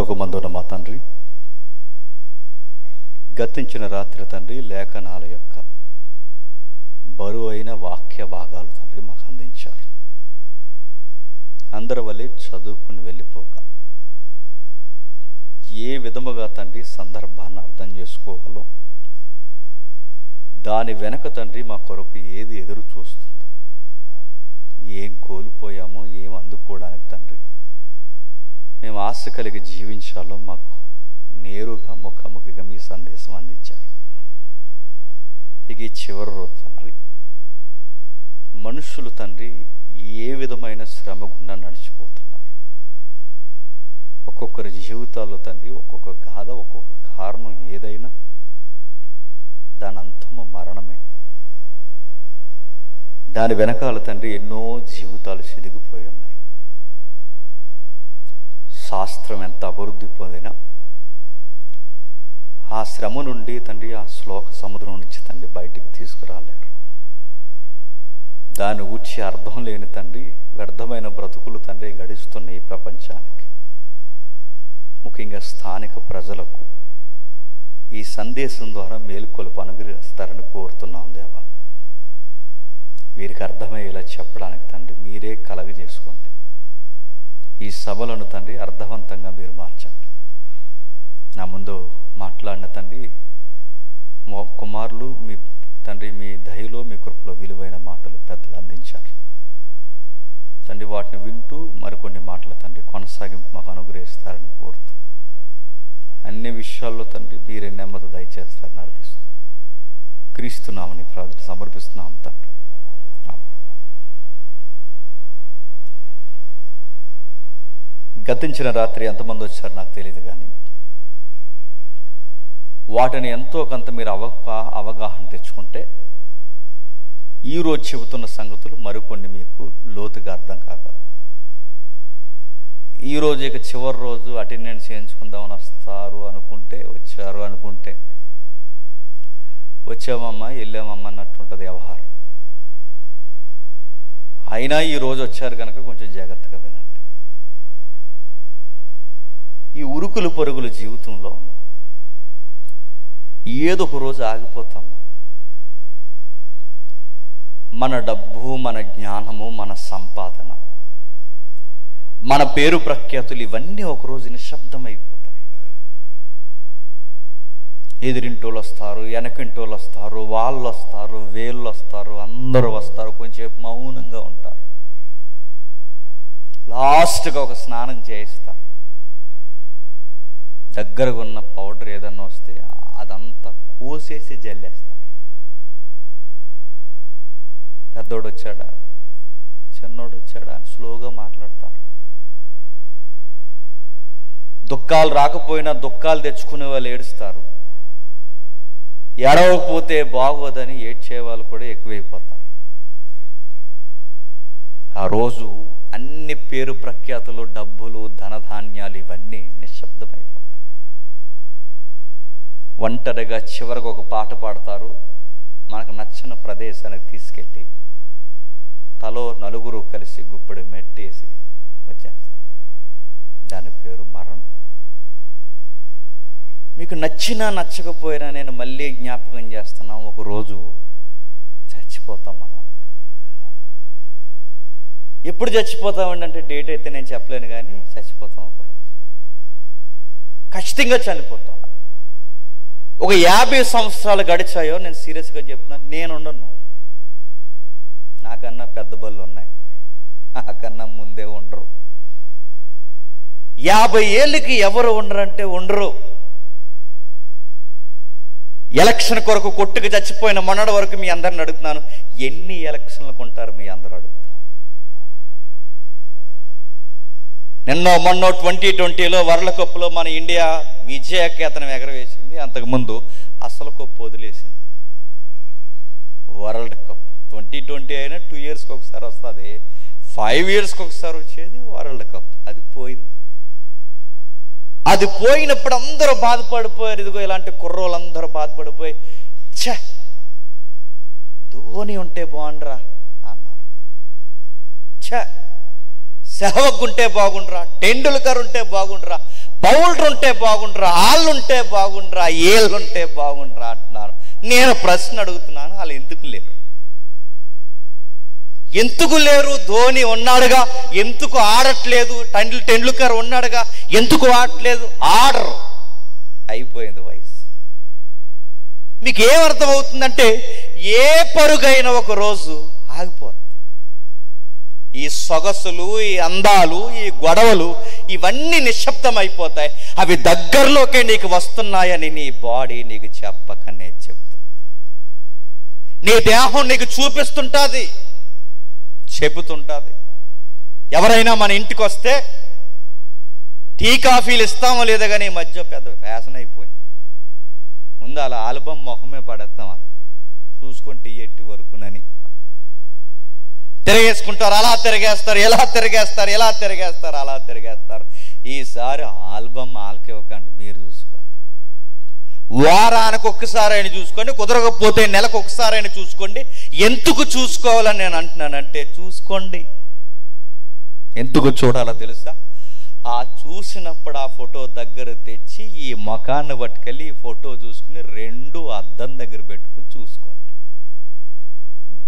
పరలోకమందున్న మా తండ్రి, గతించిన రాత్రి తండ్రి లేఖనాల యొక్క బరువైన వాక్య భాగాలు తండ్రి మాకు అందించారు. అందరి వల్లే చదువుకుని వెళ్ళిపోక ఏ విధముగా తండ్రి సందర్భాన్ని అర్థం చేసుకోవాలో, దాని వెనక తండ్రి మా కొరకు ఏది ఎదురు చూస్తుందో, ఏం కోల్పోయామో ఏం అందుకోవడానికి తండ్రి మేము ఆశ కలిగి జీవించాలో మాకు నేరుగా ముఖాముఖిగా మీ సందేశం అందించారు. ఇక ఈ చివరి రోజు తండ్రి మనుషులు తండ్రి ఏ విధమైన శ్రమ గుండా నడిచిపోతున్నారు. ఒక్కొక్కరి జీవితాల్లో తండ్రి ఒక్కొక్క గాథ, ఒక్కొక్క కారణం ఏదైనా దాని అంతము మరణమే. దాని వెనకాల తండ్రి ఎన్నో జీవితాలు చెదిగిపోయి ఉన్నాయి. శాస్త్రం ఎంత అభివృద్ధి పొందినా ఆ శ్రమ నుండి తండ్రి ఆ శ్లోక సముద్రం నుంచి తండ్రి బయటికి తీసుకురాలేరు. దాని ఊర్చి అర్థం లేని తండ్రి వ్యర్థమైన బ్రతుకులు తండ్రి గడిస్తున్న ఈ ప్రపంచానికి, ముఖ్యంగా స్థానిక ప్రజలకు ఈ సందేశం ద్వారా మేలుకొలుపు అనుగ్రహిస్తారని కోరుతున్నాం దేవా. వీరికి అర్థమయ్యేలా చెప్పడానికి తండ్రి మీరే కలగజేసుకోండి. ఈ సభలను తండ్రి అర్థవంతంగా మీరు మార్చండి. నా ముందు మాట్లాడిన తండ్రి కుమారులు మీ తండ్రి మీ దయలో మీ కృపలో విలువైన మాటలు పెద్దలు అందించారు తండ్రి. వాటిని వింటూ మరికొన్ని మాటలు తండ్రి కొనసాగింపు మాకు అనుగ్రహిస్తారని కోరుతూ అన్ని విషయాల్లో తండ్రి మీరే నెమ్మది దయచేస్తారని అర్థిస్తూ క్రీస్తునామని ప్రార్థన సమర్పిస్తున్నాం తండ్రి. గతించిన రాత్రి ఎంతమంది వచ్చారు నాకు తెలియదు, కానీ వాటిని ఎంతో కొంత మీరు అవగాహన తెచ్చుకుంటే ఈరోజు చెబుతున్న సంగతులు మరికొన్ని మీకు లోతుగా అర్థం కాగలవు. ఈరోజు ఇక చివరి రోజు అటెండెన్స్ చేయించుకుందామని వచ్చారు అనుకుంటే వచ్చామమ్మా వెళ్ళామమ్మా అన్నట్టుంటుంది వ్యవహారం. అయినా ఈరోజు వచ్చారు కనుక కొంచెం జాగ్రత్తగా వినండి. ఈ ఉరుకులు పరుగుల జీవితంలో ఏదో ఒక రోజు ఆగిపోతాం. మన డబ్బు, మన జ్ఞానము, మన సంపాదన, మన పేరు ప్రఖ్యాతులు ఇవన్నీ ఒకరోజు నిశ్శబ్దమైపోతాయి. ఎదిరింటోళ్ళు వస్తారు, వెనకింటోళ్ళు వస్తారు, వాళ్ళు వస్తారు, వీళ్ళు వస్తారు, అందరూ వస్తారు, కొంచెంసేపు మౌనంగా ఉంటారు. లాస్ట్గా ఒక స్నానం చేయిస్తారు. దగ్గరగా ఉన్న పౌడర్ ఏదన్నా వస్తే అదంతా కోసేసి జల్లేస్తారు. పెద్దోడు వచ్చాడా, చిన్నోడు వచ్చాడా అని స్లోగా మాట్లాడతారు. దుఃఖాలు రాకపోయినా దుఃఖాలు తెచ్చుకునే వాళ్ళు ఏడుస్తారు. ఏడవకపోతే బాగోదని ఏడ్చే వాళ్ళు కూడా ఎక్కువైపోతారు. ఆ రోజు అన్ని పేరు ప్రఖ్యాతులు, డబ్బులు, ధనధాన్యాలు ఇవన్నీ నిశ్శబ్దమైపోతాయి. ఒంటరిగా చివరికి ఒక పాట పాడతారు. మనకు నచ్చిన ప్రదేశానికి తీసుకెళ్ళి తలో నలుగురు కలిసి గుప్పెడు మెట్టేసి వచ్చేస్తారు. దాని పేరు మరణం. మీకు నచ్చినా నచ్చకపోయినా నేను మళ్ళీ జ్ఞాపకం చేస్తున్నాం, ఒకరోజు చచ్చిపోతాం మనం. ఎప్పుడు చచ్చిపోతామండి అంటే డేట్ అయితే నేను చెప్పలేను, కానీ చచ్చిపోతాం ఒకరోజు. ఖచ్చితంగా చనిపోతాం. ఒక 50 సంవత్సరాలు గడిచాయో నేను సీరియస్గా చెప్తున్నాను, నేను ఉండను. నాకన్నా పెద్ద బళ్ళు ఉన్నాయి, నాకన్నా ముందే ఉండరు. 50 ఏళ్ళకి ఎవరు ఉండరంటే ఉండరు. ఎలక్షన్ కొరకు కొట్టుకు చచ్చిపోయిన మొన్నటి వరకు మీ అందరిని అడుగుతున్నాను, ఎన్ని ఎలక్షన్లకు ఉంటారు మీ అందరూ అడుగుతున్నారు. మొన్న 2020లో వరల్డ్ కప్లో మన ఇండియా విజయకేతనం ఎగరవేసింది. అంతకుముందు అసలు కప్పు వదిలేసింది. వరల్డ్ కప్ 2020 అయినా 2 ఇయర్స్కి ఒకసారి వస్తుంది, 5 ఇయర్స్కి ఒకసారి వచ్చేది వరల్డ్ కప్. అది పోయింది. అది పోయినప్పుడు అందరూ బాధపడిపోయారు. ఇదిగో ఇలాంటి కుర్రోళ్ళందరూ బాధపడిపోయి ఛ ధోని ఉంటే బాగుండ్రా అన్నారు. ఛ సెహ్వాగ్ ఉంటే బాగుండ్రా, టెండూల్కర్ ఉంటే బాగుండ్రా, పౌల్డ్రు ఉంటే బాగుండ్రా, వాళ్ళుంటే బాగుండ్రా, ఏళ్ళుంటే బాగుండ్రా అంటున్నారు. నేను ప్రశ్న అడుగుతున్నాను, వాళ్ళు ఎందుకు లేరు? ఎందుకు లేరు? ధోని ఉన్నాడుగా, ఎందుకు ఆడట్లేదు? టెండూల్కర్ ఉన్నాడుగా, ఎందుకు ఆడట్లేదు? ఆడరు. అయిపోయింది వయసు. మీకు ఏమర్థం అవుతుందంటే, ఏ పరుగైన ఒక రోజు ఆగిపోతుంది. ఈ సొగసులు, ఈ అందాలు, ఈ గొడవలు ఇవన్నీ నిశ్శబ్దం అయిపోతాయి. అవి దగ్గరలోకే నీకు వస్తున్నాయని నీ బాడీ నీకు చెప్పకనే చెప్తుంది. నీ దేహం నీకు చూపిస్తుంటుంది, చెబుతుంటుంది. ఎవరైనా మన ఇంటికి వస్తే టీ కాఫీలు ఇస్తామో లేదో కానీ ఈ మధ్య పెద్ద ఫ్యాషన్ అయిపోయింది. ముందు అలా ఆల్బమ్ మొహమే పడేస్తాం, వాళ్ళకి చూసుకుంటే ఎట్టి వరకునని తిరిగేసుకుంటారు. అలా తిరిగేస్తారు, ఎలా తిరిగేస్తారు, ఎలా తిరిగేస్తారు, అలా తిరిగేస్తారు. ఈసారి ఆల్బమ్ వాళ్ళకి ఇవ్వకండి, మీరు చూసుకోండి. వారానికి ఒక్కసారి అయినా చూసుకోండి, కుదరకపోతే నెలకు ఒకసారి అయినా చూసుకోండి. ఎందుకు చూసుకోవాలని నేను అంటున్నానంటే, చూసుకోండి. ఎందుకు చూడాలో తెలుసా? ఆ చూసినప్పుడు ఆ ఫోటో దగ్గర తెచ్చి ఈ ముఖాన్ని పట్టుకెళ్ళి ఈ ఫోటో చూసుకుని రెండు అద్దం దగ్గర పెట్టుకుని చూసుకోండి.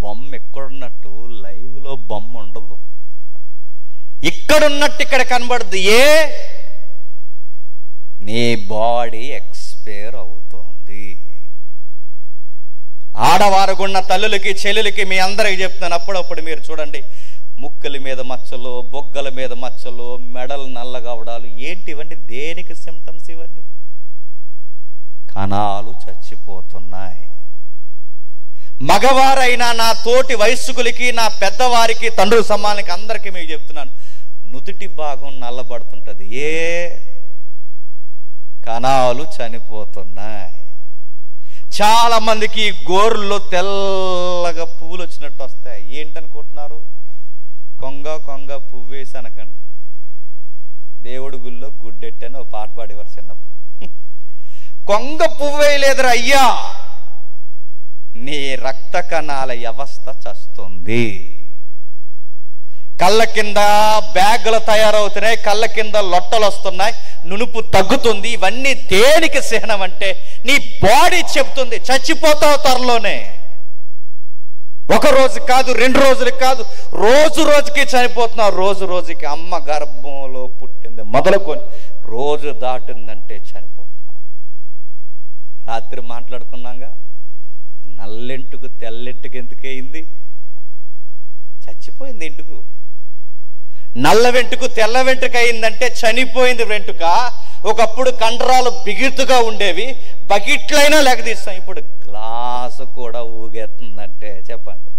బొమ్మ ఎక్కడున్నట్టు లైవ్లో బొమ్మ ఉండదు, ఇక్కడున్నట్టు ఇక్కడ కనబడదు. నీ బాడీ ఎక్స్పైర్ అవుతోంది. ఆడవారుగున్న తల్లులకి, చెల్లెలకి మీ అందరికి చెప్తున్నాను, అప్పుడప్పుడు మీరు చూడండి, ముక్కల మీద మచ్చలు, బొగ్గల మీద మచ్చలు, మెడలు నల్లగవడాలు. ఏంటివండి? దేనికి సిమ్టమ్స్ ఇవన్నీ? కణాలు చచ్చిపోతున్నాయి. మగవారైనా నా తోటి వయస్సుకులకి, నా పెద్దవారికి, తండ్రుల సమానానికి అందరికీ మీకు చెప్తున్నాను, నుదుటి భాగం నల్లబడుతుంటుంది. కణాలు చనిపోతున్నాయి. చాలా మందికి గోర్లో తెల్లగా పువ్వులు వచ్చినట్టు వస్తాయి. ఏంటనుకుంటున్నారు? కొంగ కొంగ పువ్వేసి అనకండి. దేవుడి గుళ్ళో గుడ్డెట్టని ఒక పాట పాడేవారు చిన్నప్పుడు. కొంగ పువ్వేయలేదురా అయ్యా, నీ రక్త కణాల వ్యవస్థ చస్తుంది. కళ్ళ కింద బ్యాగులు తయారవుతున్నాయి, కళ్ళ కింద లొట్టలు వస్తున్నాయి, నునుపు తగ్గుతుంది. ఇవన్నీ దేనికి చిహ్నం అంటే, నీ బాడీ చెప్తుంది చచ్చిపోతావు త్వరలోనే. ఒక రోజు కాదు, 2 రోజులు కాదు, రోజు రోజుకి చనిపోతున్నావు. రోజు రోజుకి అమ్మ గర్భంలో పుట్టింది మొదలుకొని రోజు దాటిందంటే చనిపోతున్నావు. రాత్రి మాట్లాడుకున్నాగా, నల్లెంటుకు తెల్లెంటుకు ఎందుకయింది? చచ్చిపోయింది ఎంటుకు. నల్ల వెంటుకు తెల్ల వెంట్రుక అయిందంటే చనిపోయింది వెంట్రుక. ఒకప్పుడు కండరాలు బిగుతుగా ఉండేవి, బకెట్లైనా లెగదీస్తాం. ఇప్పుడు గ్లాసు కూడా ఊగేస్తుందంటే చెప్పండి,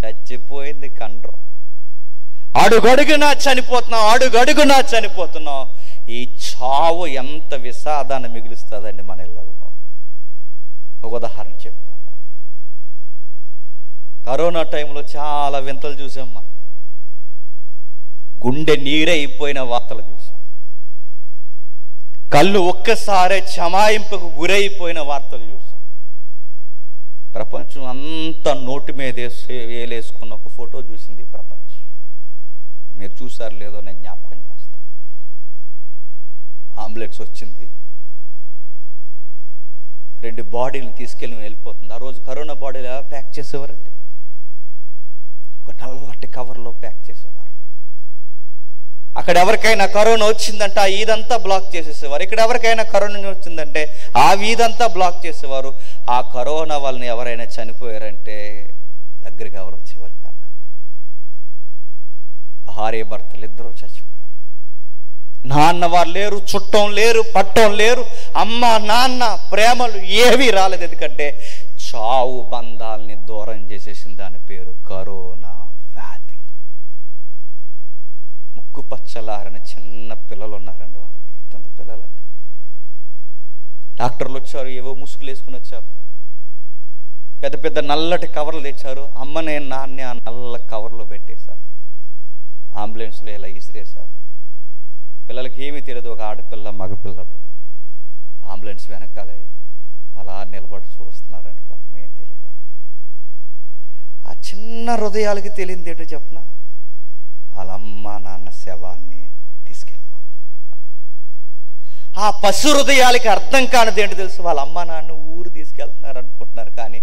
చచ్చిపోయింది కండరం. అడుగడుగునా చనిపోతున్నాం, అడుగడుగునా చనిపోతున్నాం. ఈ చావు ఎంత విషాదాన్ని మిగులుస్తుందండి మన ఇళ్ళల్లో. ఒక ఉదాహరణ చెప్తాను. కరోనా టైంలో చాలా వింతలు చూసాం మనం. గుండె నీరైపోయిన వార్తలు చూసాం. కళ్ళు ఒక్కసారే చమాయింపుకు గురైపోయిన వార్తలు చూసాం. ప్రపంచం అంతా నోటి మీద వేలేసుకున్న ఒక ఫోటో చూసింది ప్రపంచం. మీరు చూసారు లేదో నేను జ్ఞాపకం చేస్తాను. అంబులెన్స్ వచ్చింది, 2 బాడీలను తీసుకెళ్ళి వెళ్ళిపోతుంది. ఆ రోజు కరోనా బాడీలు ఎలా ప్యాక్ చేసేవారండి? ఒక నల్లటి కవర్లో ప్యాక్ చేసేవారు. అక్కడ ఎవరికైనా కరోనా వచ్చిందంటే ఆ వీధంతా బ్లాక్ చేసేసేవారు. ఇక్కడ ఎవరికైనా కరోనా వచ్చిందంటే ఆ వీధంతా బ్లాక్ చేసేవారు. ఆ కరోనా వాళ్ళని ఎవరైనా చనిపోయారంటే దగ్గరికి ఎవరు వచ్చేవారు కాదండి. భార్య భర్తలు ఇద్దరు చచ్చిపోయారు. నాన్న వారు లేరు, చుట్టం లేరు, పట్టం లేరు, అమ్మ నాన్న ప్రేమలు ఏవీ రాలేదు. ఎందుకంటే చావు బంధాలని దూరం చేసేసిన దాని పేరు కరోనా వ్యాధి. ముక్కు పచ్చలారని చిన్న పిల్లలు ఉన్నారండి, వాళ్ళకి ఇంతంత పిల్లలండి. డాక్టర్లు వచ్చారు, ఏవో ముసుగులు వేసుకుని వచ్చారు, పెద్ద పెద్ద నల్లటి కవర్లు తెచ్చారు. అమ్మనే నాన్నే ఆ నల్ల కవర్లో పెట్టేశారు. అంబులెన్స్లో ఇలా ఇసిరేశారు. పిల్లలకి ఏమీ తెలియదు, ఒక ఆడపిల్ల మగపిల్లడు అంబులెన్స్ వెనకాలే అలా నిలబడి చూస్తున్నారండి. పాపం ఏం తెలియదు. ఆ చిన్న హృదయాలకి తెలియదు ఏంటో చెప్పనా, వాళ్ళ అమ్మ నాన్న శవాన్ని తీసుకెళ్ళిపోతున్నారు. ఆ పశు హృదయాలకి అర్థం కానిది ఏంటి తెలుసు, వాళ్ళ అమ్మ నాన్న ఊరు తీసుకెళ్తున్నారు అనుకుంటున్నారు, కానీ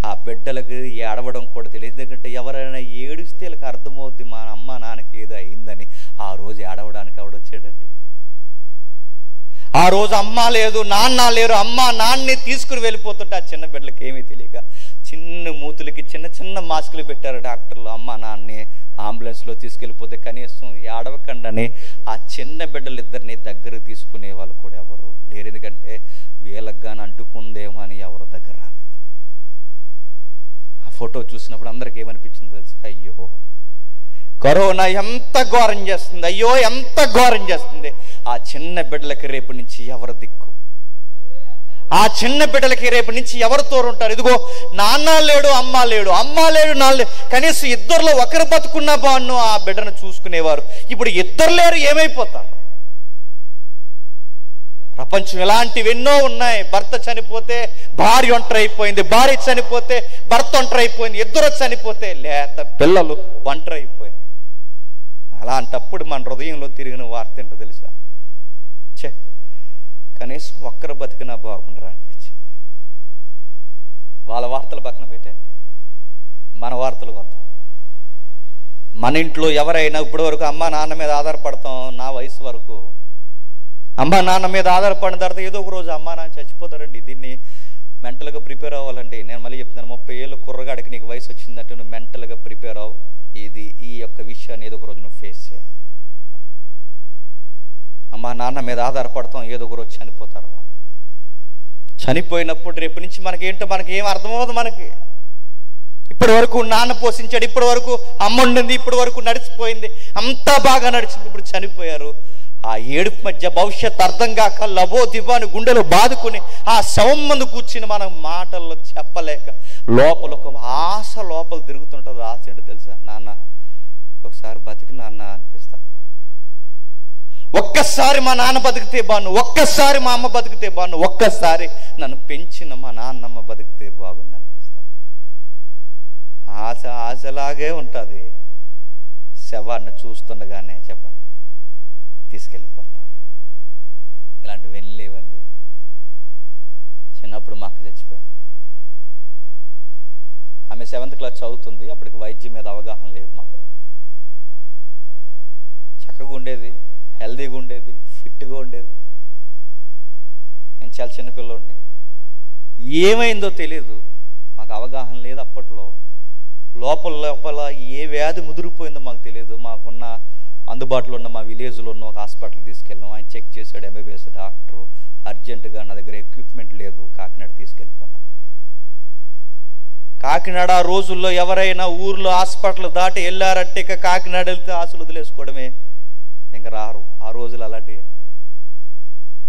ఆ బిడ్డలకు ఏడవడం కూడా తెలియదు. ఎందుకంటే ఎవరైనా ఏడిస్తే వీళ్ళకి అర్థమవుద్ది మా అమ్మ నాన్నకి ఏదో అయిందని. ఆ రోజు ఏడవడానికి ఎవడొచ్చాడండి? ఆ రోజు అమ్మ లేదు, నాన్న లేరు, అమ్మ నాన్నని తీసుకుని వెళ్ళిపోతుంటే ఆ చిన్న బిడ్డలకి ఏమీ తెలియక చిన్న మూతులకి చిన్న చిన్న మాస్కులు పెట్టారు డాక్టర్లు. అమ్మ నాన్నని అంబులెన్స్లో తీసుకెళ్ళిపోతే కనీసం ఏడవకండని ఆ చిన్న బిడ్డలు ఇద్దరిని దగ్గర తీసుకునే వాళ్ళు కూడా ఎవరు లేరు. ఎందుకంటే వీళ్ళకి కానీ అంటుకుందేమో అని ఎవరు దగ్గర రాలేదు. ఆ ఫోటో చూసినప్పుడు అందరికి ఏమనిపించింది తెలుసు? అయ్యో, కరోనా ఎంత ఘోరం చేస్తుంది, అయ్యో ఎంత ఘోరం చేస్తుంది. ఆ చిన్న బిడ్డలకి రేపు నుంచి ఎవరు దిక్కు? ఆ చిన్న బిడ్డలకి రేపు నుంచి ఎవరు తోడుంటారు? ఇదిగో నాన్న లేడు, అమ్మ లేడు, అమ్మ లేడు, నాన్న లేడు, కనీసం ఇద్దరిలో ఒకరు బతుకున్నా బాగున్ను ఆ బిడ్డను చూసుకునేవారు. ఇప్పుడు ఇద్దరు లేరు, ఏమైపోతారు? ప్రపంచం ఇలాంటివి ఎన్నో ఉన్నాయి. భర్త చనిపోతే భార్య ఒంటరి అయిపోయింది, భార్య చనిపోతే భర్త ఒంటరి అయిపోయింది, ఇద్దరు చనిపోతే లేత పిల్లలు ఒంటరి అయిపోయారు. అలాంటప్పుడు మన హృదయంలో తిరిగిన వార్త ఏంటో తెలుసా? కనీసం ఒక్కరు బతికినా బాగుండరా అనిపించింది. వాళ్ళ వార్తలు పక్కన పెట్టండి, మన వార్తలు వద్దాం. మన ఇంట్లో ఎవరైనా ఇప్పటి వరకు అమ్మ నాన్న మీద ఆధారపడతాం. నా వయసు వరకు అమ్మ నాన్న మీద ఆధారపడిన తర్వాత ఏదో ఒక రోజు అమ్మ నాన్న చచ్చిపోతారండి. దీన్ని మెంటల్గా ప్రిపేర్ అవ్వాలండి. నేను మళ్ళీ చెప్తున్నాను, 30 ఏళ్ళు కుర్రగాడికి నీకు వయసు వచ్చిందంటే నువ్వు మెంటల్గా ప్రిపేర్ అవ్వు. ఈ యొక్క విషయాన్ని ఏదో ఒక రోజు నువ్వు ఫేస్ చేయాలి. అమ్మ నాన్న మీద ఆధారపడతాం, ఏదో ఒక రోజు చనిపోతారు. చనిపోయినప్పుడు రేపు నుంచి మనకేంటో మనకేం అర్థమవుతుంది. మనకి ఇప్పటి వరకు నాన్న పోషించాడు, ఇప్పటి వరకు అమ్మ ఉండింది, ఇప్పటి వరకు నడిచిపోయింది, అంతా బాగా నడిచింది. ఇప్పుడు చనిపోయారు. ఆ ఏడుపు మధ్య భవిష్యత్ అర్థం కాక లబో దిబాని గుండెలు బాదుకుని ఆ శవం ముందు కూర్చుని మనం మాటల్లో చెప్పలేక లోపల ఒక ఆశ లోపల తిరుగుతుంటుంది. ఆశ ఏంటో తెలుసా? నాన్న ఒకసారి బతికి నాన్న అనిపిస్తుంది. ఒక్కసారి మా నాన్న బతికితే బాగుండు, ఒక్కసారి మా అమ్మ బతికితే బాగుండు, ఒక్కసారి నన్ను పెంచిన మా నాన్నమ్మ బతికితే బాగుండు అనిపిస్తుంది. ఆశ ఆశలాగే ఉంటుంది. శవాన్ని చూస్తుండగానే చెప్పండి తీసుకెళ్ళిపోతారు. ఇలాంటివి వెళ్ళలేవండి. చిన్నప్పుడు మా అక్క చచ్చిపోయింది. ఆమె 7th క్లాస్ చదువుతుంది. అప్పటికి వైద్యం మీద అవగాహన లేదు. మాకు చక్కగా ఉండేది, హెల్దీగా ఉండేది, ఫిట్గా ఉండేది. నేను చాలా చిన్నపిల్లోడిని. ఏమైందో తెలియదు, మాకు అవగాహన లేదు అప్పట్లో. లోపల ఏ వ్యాధి ముదిరిపోయిందో మాకు తెలియదు. మాకున్న అందుబాటులో ఉన్న మా విలేజ్లో ఉన్న ఒక హాస్పిటల్ తీసుకెళ్ళాం. ఆయన చెక్ చేశాడు, MBBS డాక్టరు. అర్జెంటుగా నా దగ్గర ఎక్విప్మెంట్ లేదు, కాకినాడ తీసుకెళ్ళిపోయినా. కాకినాడ ఆ రోజుల్లో ఎవరైనా ఊర్లో హాస్పిటల్ దాటి వెళ్ళారంటే ఇక కాకినాడ వెళ్తే ఆశలు వదిలేసుకోవడమే, ఇంకా రారు. ఆ రోజులు అలాంటివి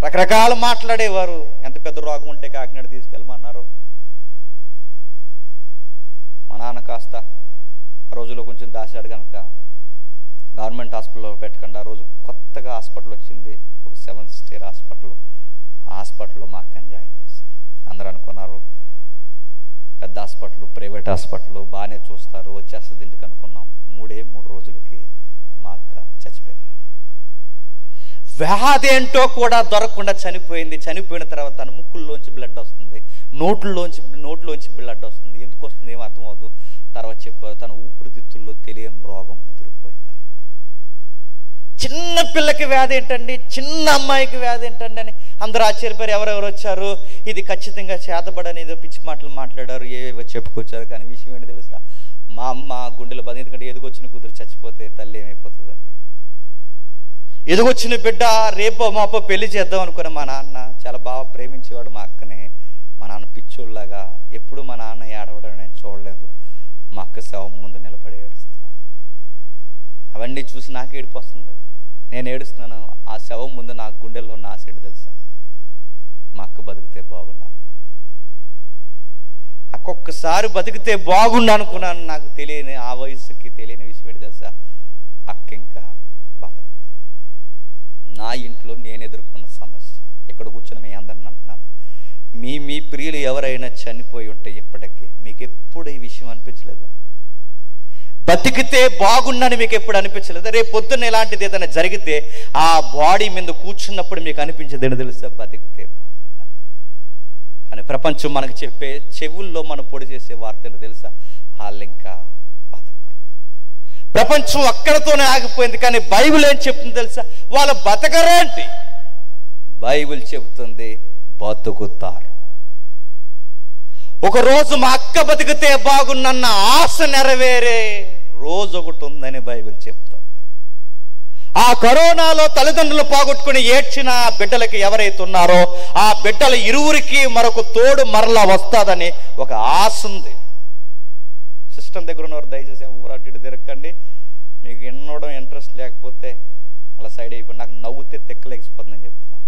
రకరకాలు మాట్లాడేవారు. ఎంత పెద్ద రోగం ఉంటే కాకినాడ తీసుకెళ్ళమన్నారు. మా నాన్న కాస్త ఆ రోజుల్లో కొంచెం దాచాడు కనుక గవర్నమెంట్ హాస్పిటల్లో పెట్టకుండా ఆ రోజు కొత్తగా హాస్పిటల్ వచ్చింది, ఒక 7 స్టార్ హాస్పిటల్. ఆ హాస్పిటల్లో మా అక్కని జాయిన్ చేశారు. అందరూ అనుకున్నారు పెద్ద హాస్పిటల్, ప్రైవేట్ హాస్పిటల్ బాగానే చూస్తారు, వచ్చేస్తుంది ఇంటికి అనుకున్నాం. 3 రోజులకి మా అక్క చచ్చిపోయింది. వ్యాధి ఏంటో కూడా దొరకకుండా చనిపోయింది. చనిపోయిన తర్వాత తన ముక్కుల్లోంచి బ్లడ్ వస్తుంది, నోట్లోంచి బ్లడ్ వస్తుంది. ఎందుకు వస్తుంది ఏం అర్థం అవ్వదు. తర్వాత చెప్పారు తన ఊపిరితిత్తుల్లో తెలియని రోగం ముదిరిపోయింది. చిన్న పిల్లకి వ్యాధి ఏంటండి, చిన్న అమ్మాయికి వ్యాధి ఏంటండి అని అందరూ ఆశ్చర్యపోయారు. ఎవరెవరు వచ్చారు, ఇది ఖచ్చితంగా చేతబడని ఏదో పిచ్చి మాటలు మాట్లాడారు, ఏవో చెప్పుకొచ్చారు. కానీ విషయం ఏంటి తెలుసా? మా అమ్మ గుండెల బాధ. ఎందుకంటే ఎదుగొచ్చిన కూతురు చచ్చిపోతే తల్లి ఏమైపోతుందండి. ఎదుగొచ్చిన బిడ్డ రేపో మాపో పెళ్లి చేద్దాం అనుకున్న మా నాన్న చాలా బాగా ప్రేమించేవాడు మా అక్కని. మా నాన్న పిచ్చోళ్ళలాగా ఎప్పుడు మా నాన్న ఏడవడం నేను చూడలేదు. మా అక్క శవం ముందు నిలబడి ఏడుస్తున్నా. అవన్నీ చూసి నాకు ఏడుపు వస్తుంది. నేను ఏడుస్తున్నాను. ఆ శవం ముందు నాకు గుండెల్లో నా సైడ్ తెలుసా, మా అక్క బతికితే బాగున్నా, అక్కొక్కసారి బతికితే బాగుండు అనుకున్నాను. నాకు తెలియని ఆ వయసుకి తెలియని విషయం ఏంటి తెలుసా? అక్క ఇంకా బతక. నా ఇంట్లో నేను ఎదుర్కొన్న సమస్య ఇక్కడ కూర్చొని మీ అందరిని అంటున్నాను, మీ ప్రియులు ఎవరైనా చనిపోయి ఉంటే ఇప్పటికీ మీకు ఎప్పుడు ఈ విషయం అనిపించలేదా? బతికితే బాగుండని మీకు ఎప్పుడు అనిపించలేదు? రేపు పొద్దున్న ఇలాంటిది ఏదైనా జరిగితే ఆ బాడీ మీద కూర్చున్నప్పుడు మీకు అనిపించేది ఏంటో తెలుసా? బతికితే బాగుండ. కానీ ప్రపంచం మనకు చెప్పే చెవుల్లో మనం పొడి చేసే వార్త ఏంటో తెలుసా? వాళ్ళు ఇంకా బతకరు. ప్రపంచం అక్కడతోనే ఆగిపోయింది. కానీ బైబిల్ ఏం చెప్తుంది తెలుసా? వాళ్ళు బతకరేంటి? బైబిల్ చెబుతుంది బతుకుతారు. ఒకరోజు మా అక్క బతికితే బాగున్నన్న ఆశ నెరవేరే రోజు ఒకటి ఉందని బైబిల్ చెప్తుంది. ఆ కరోనాలో తల్లిదండ్రులు పోగొట్టుకుని ఏడ్చిన బిడ్డలకి ఎవరైతే ఉన్నారో ఆ బిడ్డల ఇరువురికి మరొక తోడు మరలా వస్తుందని ఒక ఆశ ఉంది. సిస్టమ్ దగ్గర ఉన్నవారు దయచేసి ఎవరు అటు ఇటు తిరగండి. మీకు వినడం ఇంట్రెస్ట్ లేకపోతే అలా సైడ్ అయిపోయి, నాకు నవ్వుతే తెక్కలేకపోతుందని చెప్తున్నా.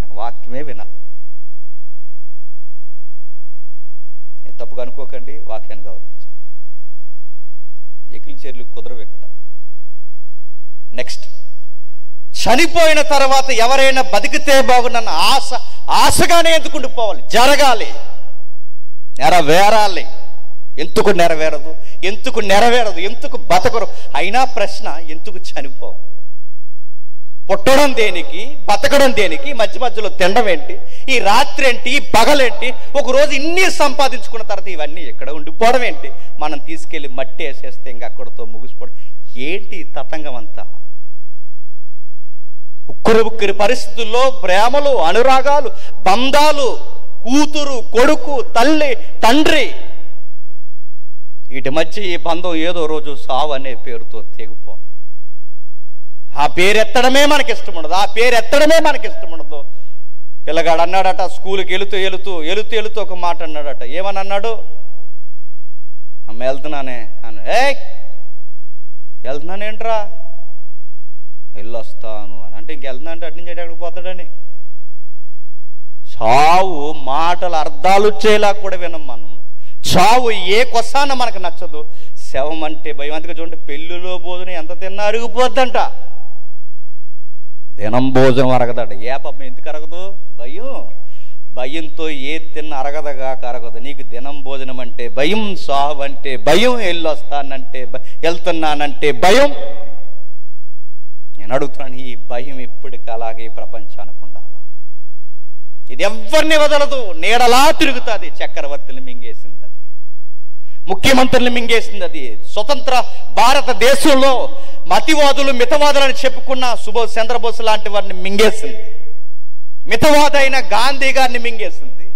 నాకు వాక్యమే వినాలి. తప్పుగా అనుకోకండి, వాక్యాన్ని గౌరవించాలి. ఎకిలి చర్యలు కుదరవు ఇక్కడ. నెక్స్ట్, చనిపోయిన తర్వాత ఎవరైనా బతికితే బాగున్న ఆశగానే ఎందుకు ఉండిపోవాలి? జరగాలి, నెరవేరాలి. ఎందుకు నెరవేరదు? ఎందుకు బతకరు? అయినా ప్రశ్న, ఎందుకు చనిపోవాలి? పుట్టడం దేనికి? బతకడం దేనికి? మధ్య మధ్యలో తినడం ఏంటి? ఈ రాత్రి ఏంటి? ఈ పగలేంటి? ఒకరోజు ఇన్ని సంపాదించుకున్న తర్వాత ఇవన్నీ ఎక్కడ ఉండిపోవడం ఏంటి? మనం తీసుకెళ్ళి మట్టి వేసేస్తే ఇంకా అక్కడితో ముగిసిపోవడం ఏంటి? తతంగం అంతా ఉక్కిరి పరిస్థితుల్లో ప్రేమలు, అనురాగాలు, బంధాలు, కూతురు, కొడుకు, తల్లి, తండ్రి, వీటి మధ్య ఈ బంధం ఏదో రోజు సావు అనే పేరుతో తెగిపో. ఆ పేరు ఎత్తడమే మనకి ఇష్టం ఉండదు. పిల్లగాడు అన్నాడట, స్కూల్కి వెళుతూ ఒక మాట అన్నాడట. ఏమని అన్నాడు? అమ్మ వెళ్తున్నానే అన్నాడు. వెళ్తున్నానేంట్రా? వెళ్ళొస్తాను అని అంటే ఇంకెళ్తున్నా అంటే అటు నుంచి ఎక్కడికి పోతాడని. చావు మాటలు అర్థాలు వచ్చేలా కూడా వినం మనం. చావు ఏ కొసాన మనకు నచ్చదు. శవం అంటే భయం. అందుకే చూడండి, పెళ్ళిలో భోజనం ఎంత తిన్నా అరిగిపోద్దంట, దినం భోజనం అరగదట. ఏ పాపం ఎందుకు అరగదు? భయంతో ఏ తిన్న అరగదు. నీకు దినం భోజనం అంటే భయం, సావు అంటే భయం, వెళ్తున్నానంటే భయం. నేను అడుగుతున్నాను, ఈ భయం ఎప్పటికీ అలాగే ఈ ప్రపంచానికి ఉండాలి? ఇది ఎవరిని వదలదు, నీడలా తిరుగుతుంది. చక్రవర్తులు మింగేసింది అది, ముఖ్యమంత్రులు మింగేసింది అది. స్వతంత్ర భారతదేశంలో మతివాదులు, మితవాదులని చెప్పుకున్న సుభాష్ చంద్రబోస్ లాంటి వారిని మింగేసింది. మితవాదైన గాంధీ గారిని మింగేసింది.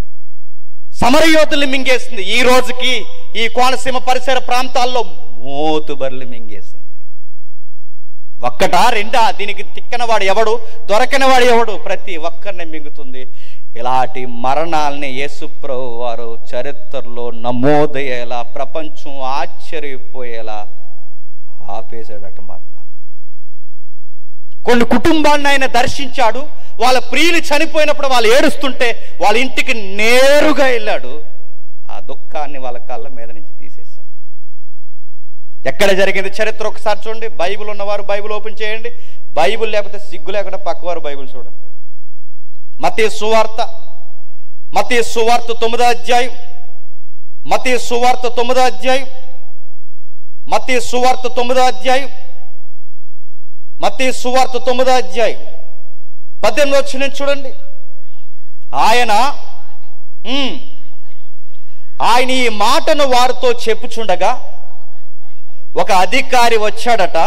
సమరయోధుల్ని మింగేసింది. ఈ రోజుకి ఈ కోనసీమ పరిసర ప్రాంతాల్లో మోతుబర్లు మింగేసింది. ఒక్కటా రెండా? దీనికి తిక్కనవాడు ఎవడు, దొరకనివాడు ఎవడు? ప్రతి ఒక్కరిని మింగుతుంది. ఇలాంటి మరణాలని యేసుప్రభు వారు చరిత్రలో నమోదయ్యేలా, ప్రపంచం ఆశ్చర్యపోయేలా ఆపేశాడట మరణాన్ని. కొన్ని కుటుంబాన్ని ఆయన దర్శించాడు. వాళ్ళ ప్రియులు చనిపోయినప్పుడు వాళ్ళు ఏడుస్తుంటే వాళ్ళ ఇంటికి నేరుగా వెళ్ళాడు. ఆ దుఃఖాన్ని వాళ్ళ కళ్ళ మీద నుంచి తీసేశాడు. ఎక్కడ జరిగింది చరిత్ర ఒకసారి చూడండి. బైబిల్ ఉన్నవారు బైబిల్ ఓపెన్ చేయండి. బైబిల్ లేకపోతే సిగ్గు లేకుండా పక్కవారు బైబిల్ చూడండి. మత్తయి సువార్త 9వ అధ్యాయం. మత్తయి సువార్త 9వ అధ్యాయం. మత్తయి సువార్త 9వ అధ్యాయం. మత్తయి సువార్త 9వ అధ్యాయం 18వ వచనం చూడండి. ఆయన ఈ మాటను వారితో చెప్పుచుండగా ఒక అధికారి వచ్చాడట.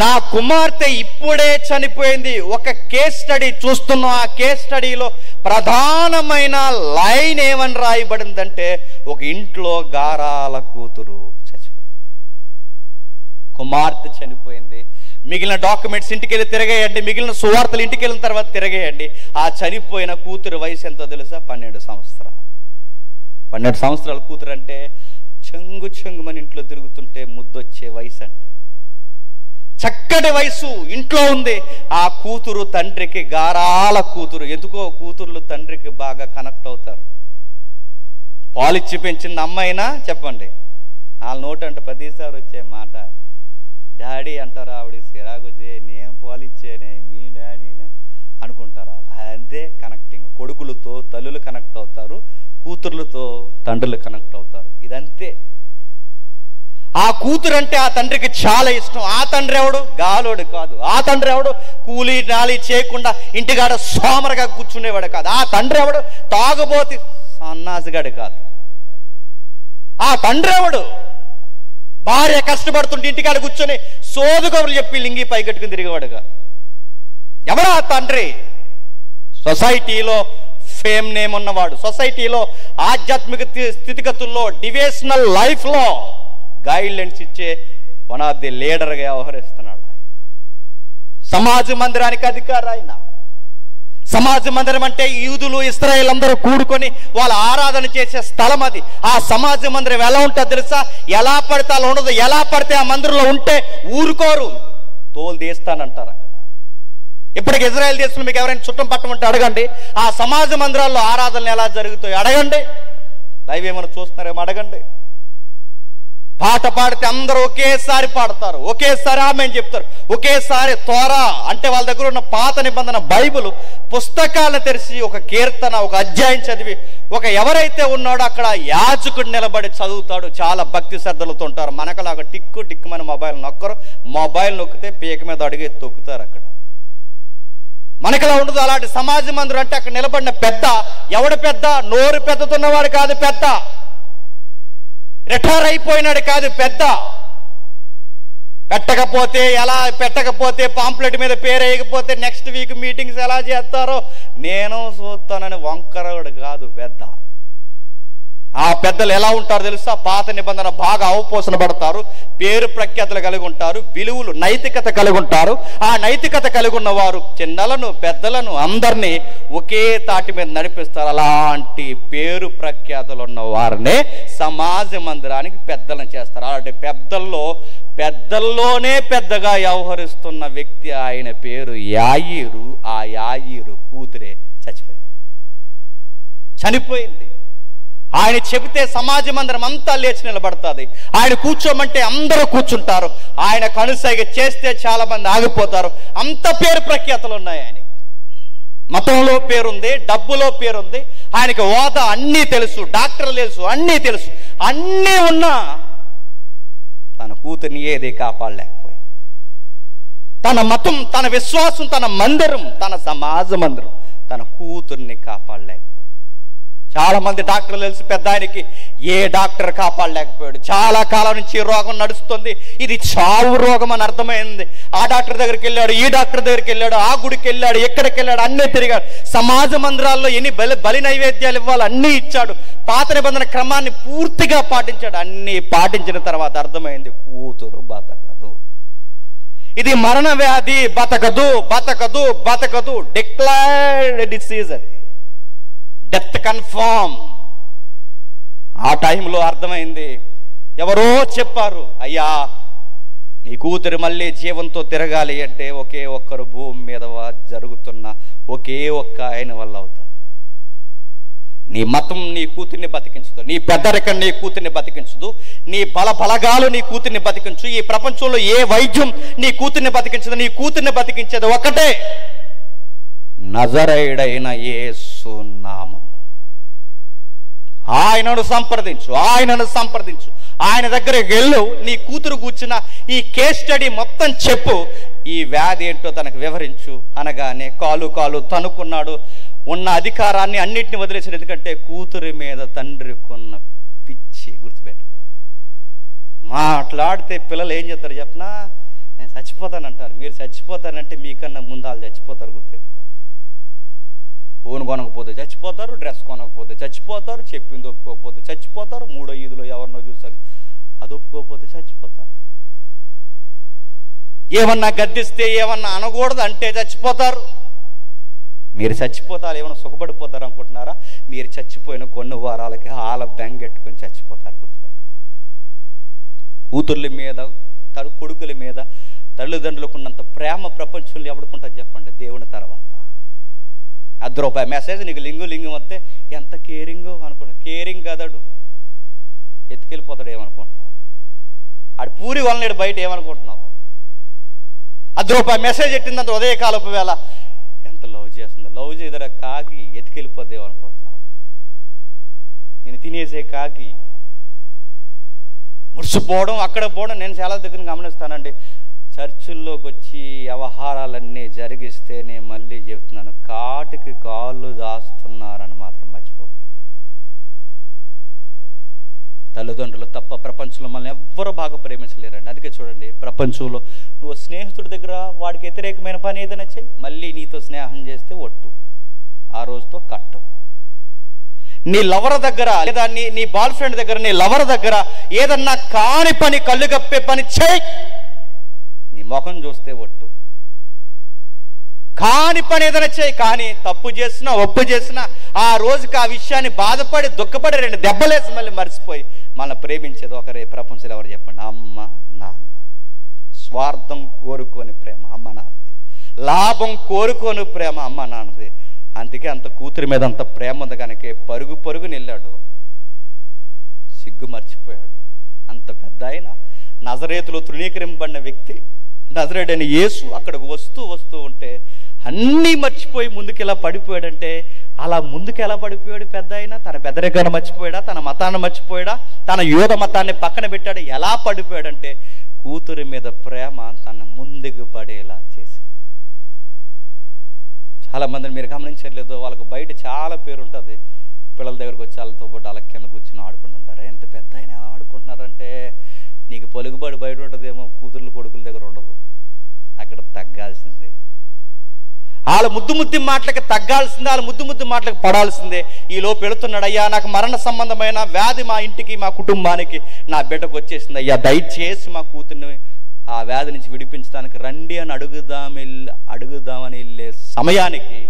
నా కుమార్తె ఇప్పుడే చనిపోయింది. ఒక కేస్ స్టడీ చూస్తున్నాం. ఆ కేస్ స్టడీలో ప్రధానమైన లైన్ ఏమని రాయబడిందంటే, ఒక ఇంట్లో గారాల కూతురు చచ్చిపోయింది. కుమార్తె చనిపోయింది. మిగిలిన డాక్యుమెంట్స్ ఇంటికి వెళ్ళి తిరగేయండి. మిగిలిన సువార్తలు ఇంటికి వెళ్ళిన తర్వాత తిరగేయండి. ఆ చనిపోయిన కూతురు వయసు ఎంతో తెలుసా? 12 సంవత్సరాలు. 12 సంవత్సరాల కూతురు అంటే చెంగు మన ఇంట్లో తిరుగుతుంటే ముద్దొచ్చే వయసు అంటే. చక్కటి వయసు ఇంట్లో ఉంది. ఆ కూతురు తండ్రికి గారాల కూతురు. ఎందుకో కూతుర్లు తండ్రికి బాగా కనెక్ట్ అవుతారు. పాలిచ్చి పెంచింది అమ్మాయినా చెప్పండి. వాళ్ళ నోటంటే 10 సార్లు వచ్చే మాట డాడీ అంటారు. ఆవిడ సిరాగు నేను పాలిచ్చేనే మీ డాడీ అనుకుంటారు. అంతే కనెక్టింగ్. కొడుకులతో తల్లులు కనెక్ట్ అవుతారు, కూతుర్లతో తండ్రులు కనెక్ట్ అవుతారు. ఇది ఇదంతే. ఆ కూతురు అంటే ఆ తండ్రికి చాలా ఇష్టం. ఆ తండ్రి ఎవడు? గాలోడు కాదు. ఆ తండ్రి ఎవడు? కూలీ నాలి చేయకుండా ఇంటికాడ సోమరగా కూర్చునేవాడు కాదు. ఆ తండ్రి ఎవడు? తాగుబోతి సన్నాసిగాడు కాదు. ఆ తండ్రి ఎవడు? భార్య కష్టపడుతుంటే ఇంటికాడ కూర్చొని సోదు కబుర్లు చెప్పి లింగి పైకట్టుకుని తిరిగేవాడు కాదు. ఎవడా ఆ తండ్రి? సొసైటీలో ఫేమ్ నేమ్ ఉన్నవాడు, సొసైటీలో ఆధ్యాత్మిక స్థితిగతుల్లో, డివేషనల్ లైఫ్లో గైడ్ లైన్స్ ఇచ్చే వన్ ఆఫ్ ది లీడర్గా వ్యవహరిస్తున్నాడు ఆయన. సమాజ మందిరానికి అధికారి ఆయన. సమాజ మందిరం అంటే యూదులు ఇశ్రాయేలు అందరూ కూడుకొని వాళ్ళ ఆరాధన చేసే స్థలం అది. ఆ సమాజ మందిరం ఎలా ఉంటుందో తెలుసా? ఎలా పడితే అలా ఉండదు. ఎలా పడితే ఆ మందిరంలో ఉంటే ఊరుకోరు, తోలు తీస్తానంటారు అక్కడ. ఇప్పటికి ఇజ్రాయెల్ దేశంలో మీకు ఎవరైనా చుట్టం పట్టమంటే అడగండి, ఆ సమాజ మందిరాల్లో ఆరాధనలు ఎలా జరుగుతాయి అడగండి. లైవ్ ఏమైనా చూస్తున్నారేమో అడగండి. పాట పాడితే అందరూ ఒకేసారి పాడతారు, ఒకేసారి ఆమెను చెప్తారు, ఒకేసారి తోరా అంటే వాళ్ళ దగ్గర ఉన్న పాత నిబంధన బైబిల్ పుస్తకాలను తెరిచి ఒక కీర్తన, ఒక అధ్యాయం చదివి ఒక ఎవరైతే ఉన్నాడో అక్కడ యాజకుడు నిలబడి చదువుతాడు. చాలా భక్తి శ్రద్ధలతో ఉంటారు. మనకలాగా టిక్కుమని మొబైల్ నొక్కరు. మొబైల్ నొక్కితే పీక మీద అడిగి తొక్కుతారు అక్కడ. మనకలా ఉండదు. అలాంటి సమాజ మందిరం అంటే అక్కడ నిలబడిన పెద్ద ఎవడు? పెద్ద నోరు పెద్దతున్నవాడు కాదు, పెద్ద రిటైర్ అయిపోయినాడు కాదు, పెద్ద పెట్టకపోతే పాంప్లెట్ మీద పేరు వేయకపోతే నెక్స్ట్ వీక్ మీటింగ్స్ ఎలా చేస్తారో నేను చూస్తానని వంకరవాడు కాదు, పెద్ద. ఆ పెద్దలు ఎలా ఉంటారు తెలుసా? పాత నిబంధన బాగా అవపోసన పడతారు, పేరు ప్రఖ్యాతులు కలిగి ఉంటారు, విలువలు నైతికత కలిగి ఉంటారు. ఆ నైతికత కలిగి ఉన్నవారు చిన్నలను పెద్దలను అందరినీ ఒకే తాటి మీద నడిపిస్తారు. అలాంటి పేరు ప్రఖ్యాతులు ఉన్న వారినే సమాజ మందిరానికి పెద్దలను చేస్తారు. అలాంటి పెద్దల్లోనే పెద్దగా వ్యవహరిస్తున్న వ్యక్తి ఆయన పేరు యాయీరు. ఆ యాయీరు కూతురే చనిపోయింది. ఆయన చెబితే సమాజ మందిరం అంతా లేచి నిలబడుతుంది. ఆయన కూర్చోమంటే అందరూ కూర్చుంటారు. ఆయన కనుసైగ చేస్తే చాలా మంది ఆగిపోతారు. అంత పేరు ప్రఖ్యాతలు ఉన్నాయి ఆయనకి. మతంలో పేరుంది, డబ్బులో పేరుంది, ఆయనకి హోదా అన్నీ తెలుసు, డాక్టర్లు తెలుసు, అన్నీ తెలుసు. అన్నీ ఉన్నా తన కూతుర్ని ఏది కాపాడలేకపోయింది. తన మతం, తన విశ్వాసం, తన మందిరం, తన సమాజ మందిరం తన కూతుర్ని కాపాడలేకపోయింది. చాలా మంది డాక్టర్లు తెలుసు, పెద్ద ఆయనకి ఏ డాక్టర్ కాపాడలేకపోయాడు. చాలా కాలం నుంచి ఈ రోగం నడుస్తుంది, ఇది చావు రోగం అని అర్థమైంది. ఆ డాక్టర్ దగ్గరికి వెళ్ళాడు, ఈ డాక్టర్ దగ్గరికి వెళ్ళాడు, ఆ గుడికి వెళ్ళాడు, ఎక్కడికి వెళ్ళాడు, అన్నీ తిరిగాడు. సమాజ మందిరాల్లో ఎన్ని బలి నైవేద్యాలు ఇవ్వాలి అన్నీ ఇచ్చాడు. పాత నిబంధన క్రమాన్ని పూర్తిగా పాటించాడు. అన్నీ పాటించిన తర్వాత అర్థమైంది కూతురు బతకదు, ఇది మరణ వ్యాధి, బతకదు. డిక్లైర్డ్ డిసీజ్, అది డెత్ కన్ఫర్మ్. ఆ టైంలో అర్థమైంది. ఎవరో చెప్పారు, అయ్యా నీ కూతురు మళ్ళీ జీవంతో తిరగాలి అంటే ఒకే ఒక్కరు భూమి మీద జరుగుతున్న ఒకే ఒక్క ఆయన వల్ల అవుతుంది. నీ మతం నీ కూతుర్ని బతికించదు, నీ పెద్దరికం నీ కూతుర్ని బతికించదు, నీ బలగాలు నీ కూతుర్ని బతికించు. ఈ ప్రపంచంలో ఏ వైద్యం నీ కూతుర్ని బతికించదు. నీ కూతుర్ని బతికించేది ఒకటే, నజరేయుడైన యేసు నామము. ఆయనను సంప్రదించు. ఆయన దగ్గరికి వెళ్ళు. నీ కూతురు కూర్చున్న ఈ కేస్ స్టడీ మొత్తం చెప్పు, ఈ వ్యాధి ఏంటో తనకు వివరించు అనగానే కాలు తనుకున్నాడు. ఉన్న అధికారాన్ని అన్నిటిని వదిలేసాడు. ఎందుకంటే కూతురి మీద తండ్రికున్న పిచ్చి. గుర్తుపెట్టుకోండి. మాట్లాడితే పిల్లలు ఏం చెప్తారు చెప్పనా? నేను చచ్చిపోతానంటారు. మీరు చచ్చిపోతానంటే మీకన్నా ముందు వాళ్ళు చచ్చిపోతారు. గుర్తుపెట్టుకోండి. ఫోన్ కొనకపోతే చచ్చిపోతారు, డ్రెస్ కొనకపోతే చచ్చిపోతారు, చెప్పింది ఒప్పుకోకపోతే చచ్చిపోతారు, 3వ ఈదులో ఎవరినో చూసారు అది ఒప్పుకోకపోతే చచ్చిపోతారు, ఏమన్నా గద్దిస్తే ఏమన్నా అనకూడదు అంటే చచ్చిపోతారు. మీరు చచ్చిపోతారు, ఏమన్నా సుఖపడిపోతారు అనుకుంటున్నారా? మీరు చచ్చిపోయిన కొన్ని వారాలకి ఆల బెంగెట్టుకొని చచ్చిపోతారు. గుర్తుపెట్టుకోండి. కూతుర్ల మీద, కొడుకుల మీద తల్లిదండ్రులకు ఉన్నంత ప్రేమ ప్రపంచంలో ఎవడుకుంటారు చెప్పండి? దేవుని తర్వాత. ₹1 మెసేజ్ నీకు లింగు వస్తే ఎంత కేరింగో అనుకున్నా. కేరింగ్ కదడు, ఎత్తుకెళ్ళిపోతాడు ఏమనుకుంటున్నావు? ఆడు పూరి వలనేడు బయట ఏమనుకుంటున్నావు? ₹1 మెసేజ్ ఎట్టిందంత ఉదయకాలపు వేళ ఎంత లవ్ చేస్తుందో. లవ్ చేయదరా కాకి ఎత్తుకెళ్ళిపోద్ది ఏమనుకుంటున్నావు? నేను తినేసే కాకి మురిసిపోవడం, అక్కడ పోవడం. నేను చాలా దగ్గర గమనిస్తానండి, చర్చిల్లోకి వచ్చి వ్యవహారాలన్నీ జరిగిస్తే నేను మళ్ళీ చెప్తున్నాను, కాటికి కాళ్ళు దాస్తున్నారని మాత్రం మర్చిపోకండి. తల్లిదండ్రులు తప్ప ప్రపంచంలో మనల్ని ఎవ్వరూ బాగా ప్రేమించలేరండి. అందుకే చూడండి, ప్రపంచంలో నువ్వు స్నేహితుడి దగ్గర వాడికి వ్యతిరేకమైన పని ఏదైనా చెయ్యి, మళ్ళీ నీతో స్నేహం చేస్తే ఒట్టు, ఆ రోజుతో కట్టు. నీ లవర్ దగ్గర లేదా నీ బాయ్ ఫ్రెండ్ దగ్గర, నీ లవర్ దగ్గర ఏదన్నా కాని పని, కళ్ళు కప్పే పని చెయ్యి, నీ ముఖం చూస్తే ఒట్టు. కాని పని ఏదైనా చేయి, కానీ తప్పు చేసినా ఒప్పు చేసినా ఆ రోజుకి ఆ విషయాన్ని బాధపడి దుఃఖపడి 2 దెబ్బలేసి మళ్ళీ మర్చిపోయి మన ప్రేమించేది ఒకరే ప్రపంచంలో. ఎవరు చెప్పండి? అమ్మ నాన్న. స్వార్థం కోరుకోని ప్రేమ అమ్మ నాన్నది, లాభం కోరుకోని ప్రేమ అమ్మ నాన్నది. అందుకే అంత కూతురి మీద అంత ప్రేమ ఉంది కనుక పరుగు పరుగుని వెళ్ళాడు, సిగ్గు మర్చిపోయాడు. అంత పెద్ద ఆయన, నజరేతులో తృణీకరింపబడిన వ్యక్తి, నజరేయుడైన యేసు అక్కడికి వస్తూ ఉంటే అన్నీ మర్చిపోయి ముందుకు ఎలా పడిపోయాడంటే, అలా ముందుకు ఎలా పడిపోయాడు పెద్ద ఆయన? తన పెద్దరికాన్ని మర్చిపోయాడా? తన మతాన్ని మర్చిపోయాడా? తన యూద మతాన్ని పక్కన పెట్టాడు? ఎలా పడిపోయాడంటే, కూతురి మీద ప్రేమ తన ముందుకు పడేలా చేసింది. చాలామందిని మీరు గమనించలేదు, వాళ్ళకు బయట చాలా పేరు ఉంటుంది, పిల్లల దగ్గరకు వచ్చి వాళ్ళతో పాటు వాళ్ళ కింద కూర్చుని ఆడుకుంటుంటారు. ఎంత పెద్ద ఆయన ఎలా ఆడుకుంటున్నారంటే, నీకు పలుకుబడి బయట ఉంటుందేమో, కూతుర్లు కొడుకుల దగ్గర ఉండదు. అక్కడ తగ్గాల్సిందే, వాళ్ళ ముద్దు మాటలకి తగ్గాల్సిందే, వాళ్ళ ముద్దు మాటలకు పడాల్సిందే. ఈలోపు వెళుతున్నాడు, అయ్యా నాకు మరణ సంబంధమైన వ్యాధి మా ఇంటికి మా కుటుంబానికి నా బిడ్డకు వచ్చేసింది, అయ్యా దయచేసి మా కూతుర్ని ఆ వ్యాధి నుంచి విడిపించడానికి రండి అని అడుగుదామని వెళ్ళే సమయానికి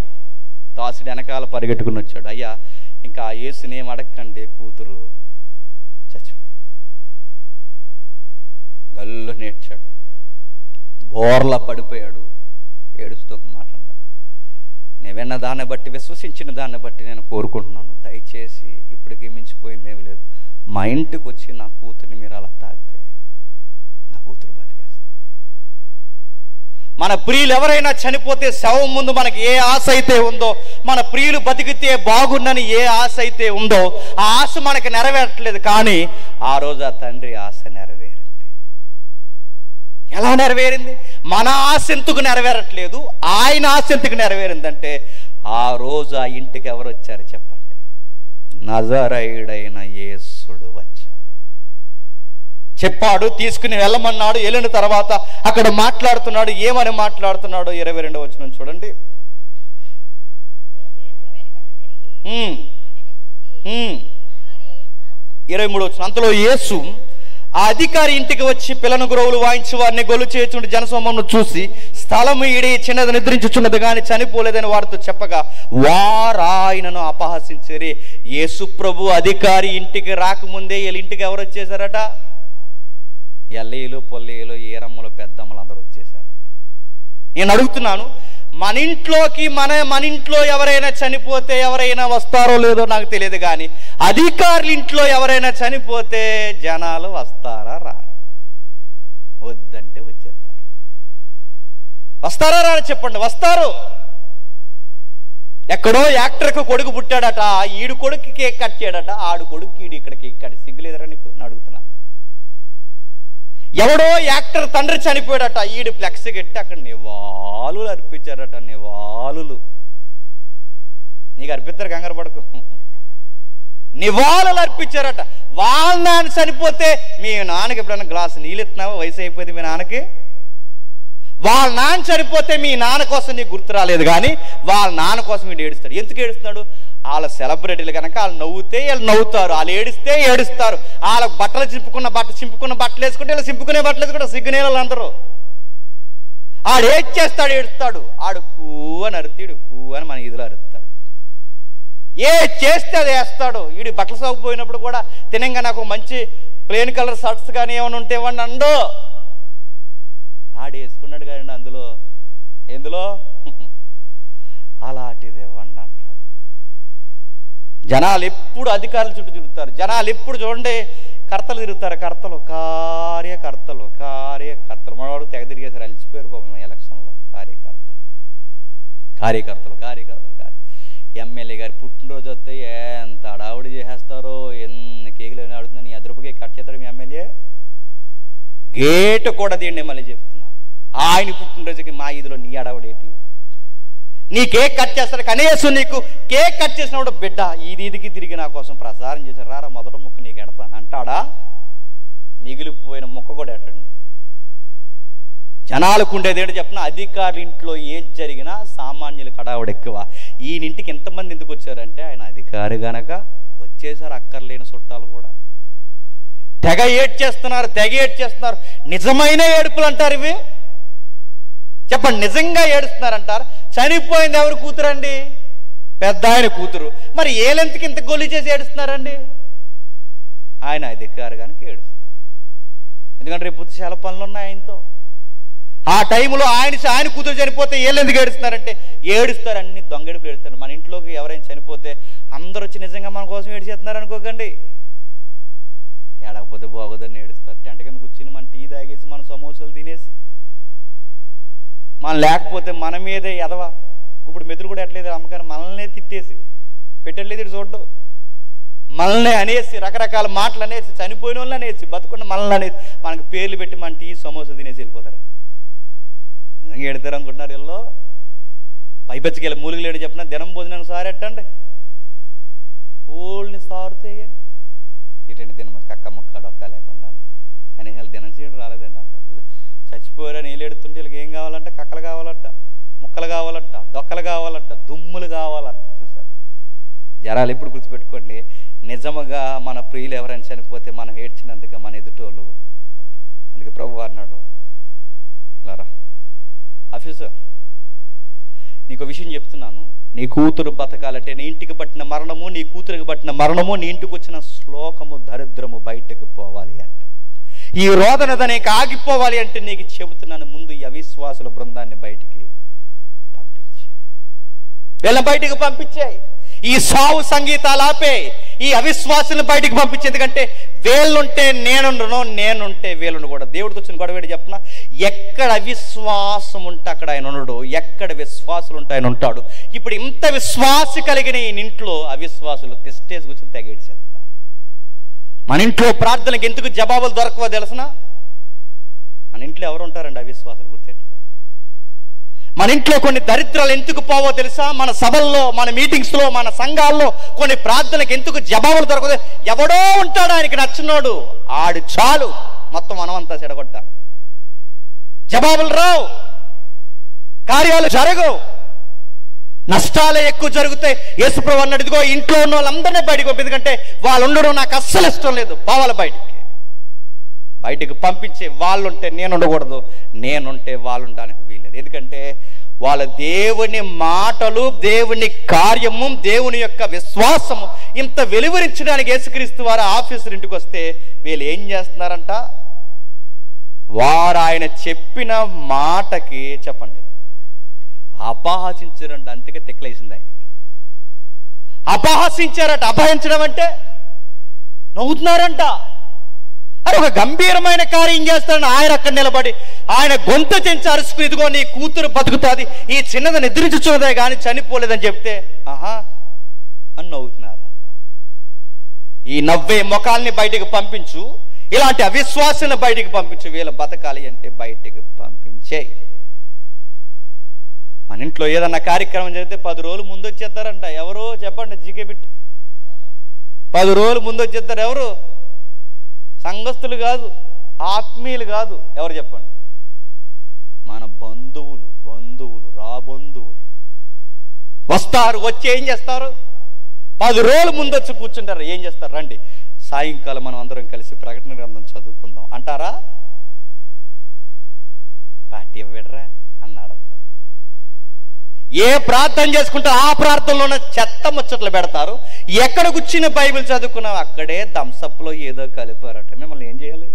దాసుడు వెనకాల పరిగెట్టుకుని వచ్చాడు. అయ్యా ఇంకా ఆ యేసుని ఏం అడగకండి, కూతురు చచ్చిపోయి. గల్లు నేర్చాడు, బోర్లా పడిపోయాడు, ఏడుస్తూ మాట్లాడాడు. నేను విన్న దాన్ని బట్టి, విశ్వసించిన దాన్ని బట్టి నేను కోరుకుంటున్నాను, దయచేసి ఇప్పటికీ మించిపోయింది ఏమి లేదు, మా ఇంటికి వచ్చి నా కూతుర్ని మీరు అలా తాగితే నా కూతురు బతికేస్తుంది. మన ప్రియులు ఎవరైనా చనిపోతే శవం ముందు మనకి ఏ ఆశ అయితే ఉందో, మన ప్రియులు బతికితే బాగుందని ఏ ఆశ అయితే ఉందో, ఆ ఆశ మనకి నెరవేరట్లేదు. కానీ ఆ రోజు ఆ తండ్రి ఆశ నెరవేరింది. ఎలా నెరవేరింది? మన ఆశ ఎందుకు నెరవేరట్లేదు, ఆయన ఆశ ఎందుకు నెరవేరిందంటే, ఆ రోజు ఆ ఇంటికి ఎవరు వచ్చారు చెప్పండి? నజరేయుడైన యేసుడు వచ్చాడు. చెప్పాడు, తీసుకుని వెళ్ళమన్నాడు. వెళ్ళిన తర్వాత అక్కడ మాట్లాడుతున్నాడు. ఏమని మాట్లాడుతున్నాడు? 22వ వచనం చూడండి. 23వ వచనం. అంతలో యేసు ఆ అధికారి ఇంటికి వచ్చి పిల్లను గురువులు వాయించి వారిని గొల్లు చేయుచుండి జనసమూహమును చూసి, స్థలము ఈడి చిన్నది నిద్రించుచున్నది కానీ చనిపోలేదని వారితో చెప్పగా వారాయనను అపహసించరి. యేసు ప్రభు అధికారి ఇంటికి రాకముందే వీళ్ళ ఇంటికి ఎవరు వచ్చేసారట? ఎల్లయ్యలు, పొల్లయ్యలు, ఏరమ్మలు, పెద్దమ్మలు అందరూ వచ్చేసారట. నేను అడుగుతున్నాను, మన ఇంట్లో ఎవరైనా చనిపోతే ఎవరైనా వస్తారో లేదో నాకు తెలియదు, కానీ అధికారుల ఇంట్లో ఎవరైనా చనిపోతే జనాలు వస్తారా రారా? వద్దంటే వచ్చేస్తారు. వస్తారా రారా చెప్పండి? వస్తారు. ఎక్కడో యాక్టర్కి కొడుకు పుట్టాడట, ఈడు కొడుకు కేక్ కట్ చేయడట, ఆడు కొడుకు ఈడు ఇక్కడ కేక్ కట్. సిగ్గులేదరా నీకు? నేను అడుగుతున్నాను. ఎవడో యాక్టర్ తండ్రి చనిపోయాడట, ఈడు ఫ్లెక్స్ కట్టి అక్కడ నివాళులు అర్పించారట. నివాళులు నీకు అర్పిస్తారు, కంగారు పడకు. నివాళులు అర్పించారట. వాళ్ళ నాన్న చనిపోతే మీ నాన్నకి ఎప్పుడన్నా గ్లాసు నీళ్ళు ఇస్తున్నావా? వయసు అయిపోయింది మీ నాన్నకి. వాళ్ళ నాన్న చనిపోతే మీ నాన్న కోసం నీకు గుర్తు రాలేదు, కానీ వాళ్ళ నాన్న కోసం వీడు ఏడుస్తాడు. ఎందుకు ఏడుస్తున్నాడు? వాళ్ళ సెలబ్రిటీలు కనుక వాళ్ళు నవ్వుతే వీళ్ళు నవ్వుతారు, వాళ్ళు ఏడిస్తే ఏడుస్తారు. వాళ్ళకి బట్టలు చింపుకున్న బట్టలు వేసుకుంటే వీళ్ళు చింపుకునే బట్టలు వేసుకుంటారు. సిగ్గునేళ్ళు అందరూ. ఆడు ఏడ్ చేస్తాడు, ఏడుస్తాడు. ఆడు కూ అని అరుతాడు, కూ అని మన ఇదిలో అరుస్తాడు. ఏ చేస్తే అది వేస్తాడు. వీడి బట్టలు సాగుపోయినప్పుడు కూడా తినంగా నాకు మంచి ప్లెయిన్ కలర్ షర్ట్స్ కానీ ఏమైనా ఉంటే ఇవ్వండి అండో. ఆడు వేసుకున్నాడు కానీ ఎందులో అలాంటిది ఇవ్వండి అంటాడు. జనాలు ఎప్పుడు అధికారుల చుట్టూ తిరుగుతారు. జనాలు ఎప్పుడు చూడండి కర్తలు తిరుగుతారు. కార్యకర్తలు మనవాడు తెగ తిరిగేసారు, అలిసిపోయారు పాపం ఎలక్షన్లో. కార్యకర్తలు ఎమ్మెల్యే గారి పుట్టినరోజు వస్తే ఎంత అడావుడి చేసేస్తారో, ఎన్ని కేకులు అడుగుతున్నా. నీ 10 రూపాయలకి కట్ చేస్తాడు మీ ఎమ్మెల్యే. గేటు కూడా తీయండి. మళ్ళీ చెప్తున్నాను, ఆయన పుట్టినరోజుకి మా ఈదులో నీ అడవడేటి? నీ కేక్ కట్ చేస్తాడు, కనీసం నీకు కేక్ కట్ చేసినప్పుడు బిడ్డ ఈదికి తిరిగి నా కోసం ప్రసారం చేశారు, రారా మొదటి ముక్క నీకు ఎడతాను అంటాడా? మిగిలిపోయిన ముక్క కూడా ఎట్టండి. జనాలకు ఉండేది ఏంటో చెప్పిన, అధికారుల ఇంట్లో ఏది జరిగినా సామాన్యులకు హడావుడు ఎక్కువ. ఈయనింటికి ఎంతమంది ఎందుకు వచ్చారంటే ఆయన అధికారి గనక వచ్చేసారు. అక్కర్లేని చుట్టాలు కూడా తెగ ఏడ్చేస్తున్నారు. నిజమైన ఏడుపులు అంటారు ఇవి. చెప్పండి, నిజంగా ఏడుస్తున్నారంటారు. చనిపోయింది ఎవరు కూతురండి? పెద్ద ఆయన కూతురు. మరి ఏలెంతకి ఇంత గొల్లి చేసి ఏడుస్తున్నారండి? ఆయన అధికారి కనుక ఏడుస్తారు. ఎందుకంటే రేపు చాలా పనులు ఉన్నాయి ఆయనతో. ఆ టైంలో ఆయన కూతురు చనిపోతే ఏళ్ళెందుకు ఏడుస్తున్నారంటే ఏడుస్తారు. అన్ని దొంగడుపులు ఏడుస్తారు. మన ఇంట్లోకి ఎవరైనా చనిపోతే అందరూ వచ్చి నిజంగా మన కోసం ఏడిచేస్తున్నారు అనుకోకండి. ఏడకపోతే బాగోదని ఏడుస్తారు. టెంట కింద కూర్చుని మన టీ తాగేసి మన సమోసాలు తినేసి, మనం లేకపోతే మన మీదే ఎదవా ఇప్పుడు మెతులు కూడా ఎట్లేదు అమ్మకాన్ని మనల్నే తిట్టేసి పెట్టట్లేదు చూడడం, మనల్నే అనేసి రకరకాల మాటలు అనేసి, చనిపోయిన వాళ్ళని అనేసి, బతుకున్న మనల్ని అనేసి మనకు పేర్లు పెట్టి మన టీ సమోసా తినేసి వెళ్ళిపోతారు. నిజంగా ఎడతారు అనుకుంటున్నారు వీళ్ళు. పైపెచ్చకి వెళ్ళి మూలికలు ఏడు చెప్పిన దినం భోజనానికి సారెట్టండి, ఓళ్ళని సారుతాయండి. ఇటండి తినమ కక్క ముక్క డొక్క లేకుండా కనీసం వాళ్ళు దినం చేయడం రాలేదండి అంటారు. చచ్చిపోయారని నీళ్ళు ఎడుతుంటే వీళ్ళకి ఏం కావాలంటే కక్కలు కావాలంట, ముక్కలు కావాలంట, డొక్కలు కావాలంట, దుమ్ములు కావాలంట. చూసారు జరాలు ఎప్పుడు గుర్తుపెట్టుకోండి. నిజముగా మన ప్రియులు ఎవరైనా చనిపోతే మనం ఏడ్చినందుకు మన ఎదుటోళ్ళు. అందుకే ప్రభు అన్నాడు, ఇలా ఆఫీసర్ నీకు విషయం చెప్తున్నాను, నీ కూతురు బతకాలంటే నీ ఇంటికి పట్టిన మరణము, నీ కూతురికి పట్టిన మరణము, నీ ఇంటికి వచ్చిన శ్లోకము దరిద్రము బయటకు పోవాలి అంటే, ఈ రోదన నీకు ఆగిపోవాలి అంటే నీకు చెబుతున్నాను, ముందు ఈ అవిశ్వాసుల బృందాన్ని బయటికి పంపించాయి. వీళ్ళని బయటికి పంపించాయి. ఈ సావు సంగీతాలు ఆపే, ఈ అవిశ్వాసులను బయటికి పంపించేది. ఎందుకంటే వేళ్ళుంటే నేనుండను, నేనుంటే వేలుండు కూడా. దేవుడితో వచ్చిన గొడవేడి చెప్పిన, ఎక్కడ అవిశ్వాసం ఉంటే అక్కడ ఆయన ఉండడు, ఎక్కడ విశ్వాసులు ఉంటే ఆయన ఉంటాడు. ఇప్పుడు ఇంత విశ్వాస కలిగిన ఈ ఇంట్లో అవిశ్వాసులు తిష్టేసి కూర్చొని తెగేడి చేస్తున్నారు. మన ఇంట్లో ప్రార్థనకి ఎందుకు జవాబులు దొరకవో తెలుసునా? మన ఇంట్లో ఎవరు ఉంటారండి అవిశ్వాసులు? గుర్తెట్టుకోండి. మన ఇంట్లో కొన్ని దరిద్రాలు ఎందుకు పోవో తెలుసా? మన సభల్లో, మన మీటింగ్స్లో, మన సంఘాల్లో కొన్ని ప్రార్థనలకు ఎందుకు జవాబులు దొరకదు? ఎవడో ఉంటాడు ఆయనకి నచ్చినోడు, ఆడు చాలు మొత్తం మనమంతా చెడగొట్టాలి. జవాబులు రావు, కార్యాలు జరగవు, నష్టాలే ఎక్కువ జరుగుతాయి. యేసుప్రభు అన్నాడు, ఇదిగో ఇంట్లో ఉన్న వాళ్ళందరినీ బయటకు పంపి, ఎందుకంటే వాళ్ళు ఉండడం నాకు అస్సలు ఇష్టం లేదు, పోవాలి బయటికి పంపించే. వాళ్ళుంటే నేను ఉండకూడదు, నేనుంటే వాళ్ళు ఉండడానికి వీల్లేదు. ఎందుకంటే వాళ్ళ దేవుని మాటలు, దేవుని కార్యము, దేవుని యొక్క విశ్వాసము ఇంత వెలువరించడానికి యేసుక్రీస్తు వారు ఆఫీసర్ ఇంటికి వస్తే వీళ్ళు ఏం చేస్తున్నారంట? వారు ఆయన చెప్పిన మాటకి చెప్పండి అపహాసించారంట. అందుకే తిక్కలేసింది ఆయనకి. అపహాసించారట. అపహరించడం అంటే నవ్వుతున్నారంట. అని ఒక గంభీరమైన కార్యం చేస్తాడని ఆయన అక్కడ నిలబడి ఆయన గొంతు చెంచి అరుసుకుని, ఇదిగో నీ కూతురు బతుకుతుంది, ఈ చిన్నది నిద్రించుచున్నదే కానీ చనిపోలేదని చెప్తే ఆహా అని నవ్వుతున్నారంట. ఈ నవ్వే ముఖాల్ని బయటికి పంపించు, ఇలాంటి అవిశ్వాసాన్ని బయటికి పంపించు, వీళ్ళ బతకాలి అంటే బయటికి పంపించే. మన ఇంట్లో ఏదన్నా కార్యక్రమం జరిగితే 10 రోజులు ముందు వచ్చేస్తారంట. ఎవరు చెప్పండి? జీకే బిట్ 10 రోజులు ముందు వచ్చేస్తారు. ఎవరు? సంఘస్థులు కాదు, ఆత్మీయులు కాదు. ఎవరు చెప్పండి? మన బంధువులు, రాబంధువులు వస్తారు. వచ్చి ఏం చేస్తారు? 10 రోజులు ముందు వచ్చి కూర్చుంటారు. ఏం చేస్తారు? రండి సాయంకాలం మనం అందరం కలిసి ప్రకటన గ్రంథం చదువుకుందాం అంటారా? పార్టీ ఇవ్వడరా అన్నారట. ఏ ప్రార్థన చేసుకుంటే ఆ ప్రార్థనలోనే చెత్త ముచ్చట్లు పెడతారు. ఎక్కడ కూర్చుని బైబిల్ చదువుకున్నాం అక్కడే థమ్సప్లో ఏదో కలిపారట. మిమ్మల్ని ఏం చేయాలి?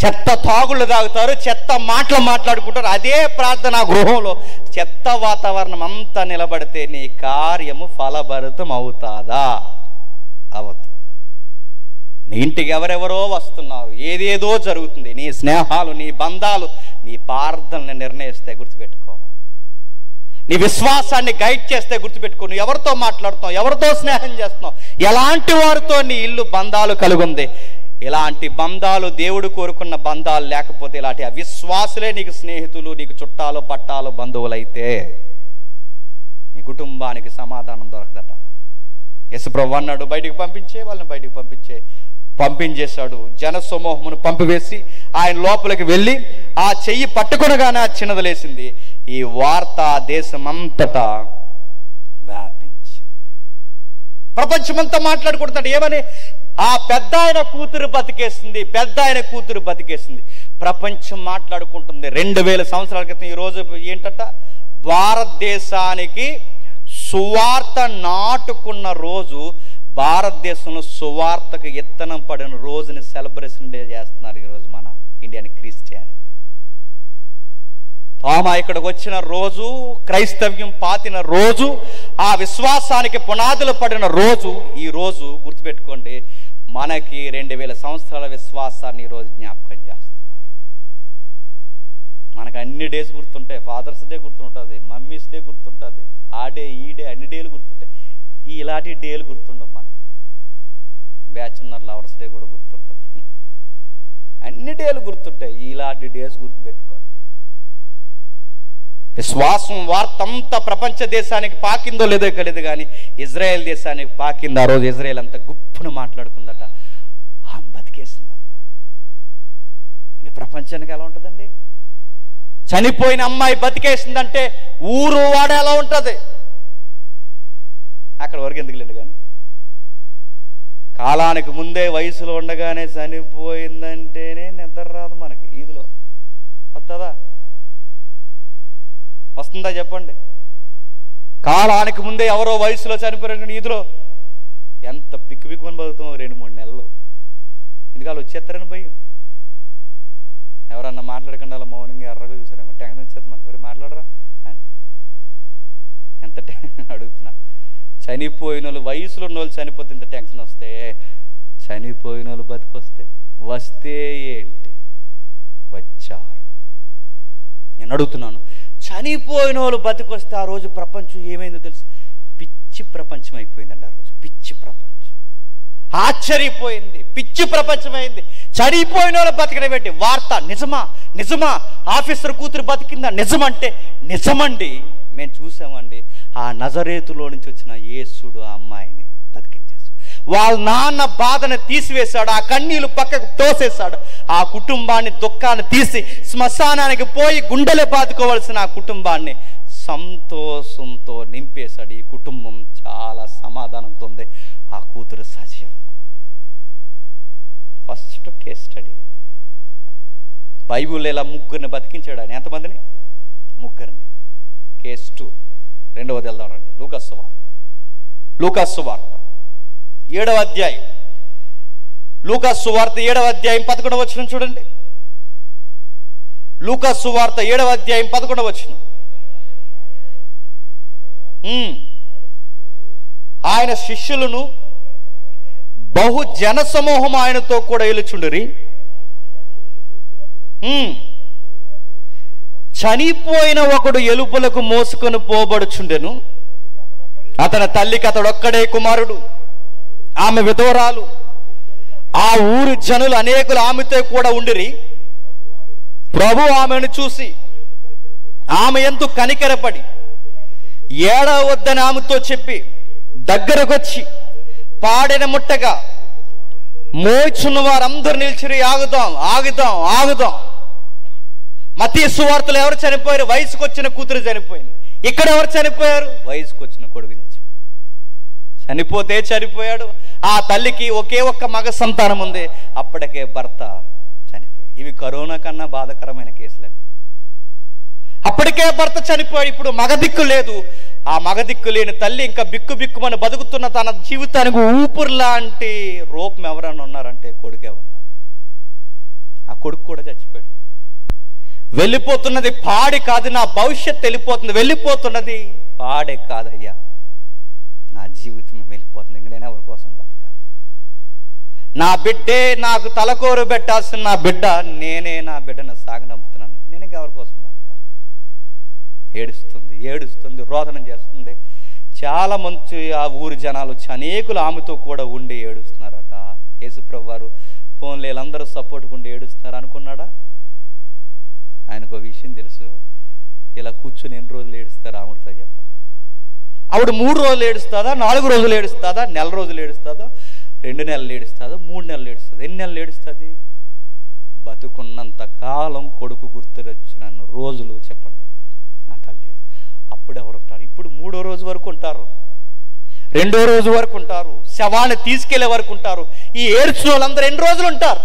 చెత్త తాగుళ్ళు తాగుతారు, చెత్త మాటలు మాట్లాడుకుంటారు. అదే ప్రార్థన గృహంలో చెత్త వాతావరణం అంతా నిలబడితే నీ కార్యము ఫలభరితం అవుతాదా? అవదు. నీ ఇంటికి ఎవరెవరో వస్తున్నారు, ఏదేదో జరుగుతుంది. నీ స్నేహాలు, నీ బంధాలు నీ ప్రార్థనని నిర్ణయిస్తే గుర్తుపెట్టుకో. నీ విశ్వాసాన్ని గైడ్ చేస్తే గుర్తుపెట్టుకో. నువ్వు ఎవరితో మాట్లాడుతావు, ఎవరితో స్నేహం చేస్తున్నావు, ఎలాంటి వారితో నీ ఇల్లు బంధాలు కలిగి ఉంది. ఇలాంటి బంధాలు, దేవుడు కోరుకున్న బంధాలు లేకపోతే, ఇలాంటి అవిశ్వాసులే నీకు స్నేహితులు, నీకు చుట్టాలు, పట్టాలు, బంధువులైతే నీ కుటుంబానికి సమాధానం దొరకదట. యేసుప్రభువు అన్నాడు, బయటికి పంపించే వాళ్ళని బయటికి పంపించేశాడు. జన సమూహమును పంపివేసి ఆయన లోపలికి వెళ్ళి ఆ చెయ్యి పట్టుకొనగానే ఆ చిన్నది లేసింది. ఈ వార్త దేశమంతటా వ్యాపించింది. ప్రపంచమంతా మాట్లాడుకుంటున్నాడు. ఏమని? ఆ పెద్ద ఆయన కూతురు బతికేసింది. ప్రపంచం మాట్లాడుకుంటుంది. 2000 సంవత్సరాల క్రితం ఈరోజు ఏంటట, భారతదేశానికి సువార్త నాటుకున్న రోజు, భారతదేశంలో సువార్తకు ఇత్తనం పడిన రోజుని సెలబ్రేషన్ డే చేస్తున్నారు ఈరోజు మన ఇండియన్ క్రిస్టియానిటీ. తోమా ఇక్కడికి వచ్చిన రోజు, క్రైస్తవ్యం పాతిన రోజు, ఆ విశ్వాసానికి పునాదులు పడిన రోజు ఈ రోజు. గుర్తుపెట్టుకోండి, మనకి 2000 సంవత్సరాల విశ్వాసాన్ని ఈరోజు జ్ఞాపకం చేస్తున్నారు. మనకు అన్ని డేస్ గుర్తుంటాయి. ఫాదర్స్ డే గుర్తుంటుంది, మమ్మీస్ డే గుర్తుంటుంది, ఆ డే ఈ డే అన్ని డేలు గుర్తుంటాయి. ఇలాంటి డేలు గుర్తుండవు మనకి. బ్యాచులర్ లవర్స్ డే కూడా గుర్తుంటుంది. అన్ని డేలు గుర్తుంటాయి. ఇలాంటి డేస్ గుర్తుపెట్టుకోండి. విశ్వాసం వార్త అంతా ప్రపంచ దేశానికి పాకిందో లేదో తెలియదు, కానీ ఇజ్రాయెల్ దేశానికి పాకింది. ఆ రోజు ఇజ్రాయెల్ అంతా గుప్పును మాట్లాడుకుందట, ఆమె బతికేసిందంట. ప్రపంచానికి ఎలా ఉంటుందండి? చనిపోయిన అమ్మాయి బతికేసిందంటే ఊరు వాడ ఎలా ఉంటుంది? అక్కడ వరకు ఎందుకులేండి, కానీ కాలానికి ముందే వయసులో ఉండగానే చనిపోయిందంటేనే నిద్ర రాదు మనకి. ఈదులో వస్తుందా చెప్పండి? కాలానికి ముందే ఎవరో వయసులో చనిపోయారు, ఈదులో ఎంత బిక్కుమని బతుకుతామో 2-3 నెలలు. ఎందుకు వచ్చేస్తారని భయం. ఎవరన్నా మాట్లాడకుండా అలా మౌనంగా ఎర్రగా చూసారేమో, టెన్షన్ వచ్చేది మనకి. మరి మాట్లాడరా అని ఎంత అడుగుతున్నా. చనిపోయిన వాళ్ళు, వయసులో ఉన్న వాళ్ళు చనిపోతే ఇంత టెన్షన్ వస్తే, చనిపోయిన వాళ్ళు బతికొస్తే వస్తే ఏంటి? వచ్చారు. నేను అడుగుతున్నాను, చనిపోయిన వాళ్ళు బతికొస్తే ఆ రోజు ప్రపంచం ఏమైందో తెలుసు? పిచ్చి ప్రపంచం అయిపోయిందండి. ఆ రోజు పిచ్చి ప్రపంచం ఆశ్చర్యపోయింది, పిచ్చి ప్రపంచం అయింది. చనిపోయిన వాళ్ళు బతికడం పెట్టి వార్త నిజమా? ఆఫీసర్ కూతురు బతికిందా? నిజమంటే నిజమండి, మేము చూసామండి. ఆ నజరేతులో నుంచి వచ్చిన యేసుడు ఆ అమ్మాయిని బతికించేశాడు. వాళ్ళ నాన్న బాధను తీసివేశాడు, ఆ కన్నీళ్లు పక్కకు తోసేశాడు. ఆ కుటుంబాన్ని, దుఃఖాన్ని తీసి శ్మశానానికి పోయి గుండెలే బాదుకోవాల్సిన ఆ కుటుంబాన్ని సంతోషంతో నింపేశాడు. ఈ కుటుంబం చాలా సమాధానంతో ఉంది. ఆ కూతురు సజీవం. First case study. బైబిల్లో ఇలా 3 బతికించాడు ఆయన. ఎంతమందిని? 3. కేస్ 2. 2వది వెళ్దాం రండి. లూకాసు వార్త 7వ అధ్యాయం. లూకాసు వార్త 7వ అధ్యాయం 11వ వచనం చూడండి. లూకాసు వార్త 7వ అధ్యాయం 11వ వచనం. ఆయన శిష్యులను బహు జన సమూహం ఆయనతో కూడా ఎలుచుండిరి. చనిపోయిన ఒకడు ఎలుపులకు మోసుకొని పోబడుచుండెను. అతని తల్లికి అతడొక్కడే కుమారుడు, ఆమె విధవరాలు. ఆ ఊరి జనులు అనేకులు ఆమెతో కూడా ఉండిరి. ప్రభు ఆమెను చూసి ఆమె యందు కనికరపడి ఏడవద్దని ఆమెతో చెప్పి దగ్గరకు వచ్చి పాడెన ముట్టగా మోచున్న వారందరూ నిలిచిరి. ఆగుదాం. మత్తయి సువార్తలో ఎవరు చనిపోయారు? వయసుకు వచ్చిన కూతురు చనిపోయింది. ఇక్కడ ఎవరు చనిపోయారు? వయసుకు వచ్చిన కొడుకు చచ్చిపోయాడు. చనిపోతే చనిపోయాడు. ఆ తల్లికి ఒకే ఒక్క మగ సంతానం ఉంది. అప్పటికే భర్త చనిపోయాడు. ఇవి కరోనా కన్నా బాధాకరమైన కేసులండి. అప్పటికే భర్త చనిపోయాడు. ఇప్పుడు మగదిక్కు లేదు. ఆ మగదిక్కు లేని తల్లి ఇంకా బిక్కుమని బతుకుతున్న తన జీవితానికి ఊపిరి లాంటి రూపం ఎవరన్నా ఉన్నారంటే కొడుకే ఉన్నాడు. ఆ కొడుకు కూడా చచ్చిపోయాడు. వెళ్ళిపోతున్నది పాడి కాదు, నా భవిష్యత్తు వెళ్ళిపోతున్నది పాడే కాదయ్యా, నా జీవితం వెళ్ళిపోతుంది. ఇంక నేను ఎవరి కోసం బతకాలి? నా బిడ్డే నాకు తలకోరు పెట్టాల్సిన నా బిడ్డ, నేనే నా బిడ్డను సాగనంపుతున్నాను. నేను ఎవరి కోసం బతకాలి? ఏడుస్తుంది, రోదనం చేస్తుంది. చాలా మంచి ఆ ఊరి జనాలు అనేకులు ఆమెతో కూడా ఉండి ఏడుస్తున్నారట. యేసుప్రభు వారు ఫోన్లు వీళ్ళందరూ సపోర్ట్కుండా ఏడుస్తున్నారు అనుకున్నాడా? ఆయనకు విషయం తెలుసు, ఇలా కూర్చొని ఎన్ని రోజులు ఏడుస్తారు ఆవిడతో చెప్పండి. ఆవిడ 3 రోజులు ఏడుస్తుందా, 4 రోజులు ఏడుస్తుందా, నెల రోజులు ఏడుస్తుందా, 2 నెలలు ఏడుస్తుందా, 3 నెలలు ఏడుస్తుంది? ఎన్ని నెలలు ఏడుస్తుంది? బతుకున్నంత కాలం కొడుకు గుర్తురొచ్చు నన్ను రోజులు చెప్పండి నా తల్లి. అప్పుడు ఎవరు ఉంటారు? ఇప్పుడు 3వ రోజు వరకు ఉంటారు, 2వ రోజు వరకు ఉంటారు, శవాన్ని తీసుకెళ్లే వరకు ఉంటారు. ఈ ఏడ్చిన వాళ్ళందరూ ఎన్ని రోజులు ఉంటారు?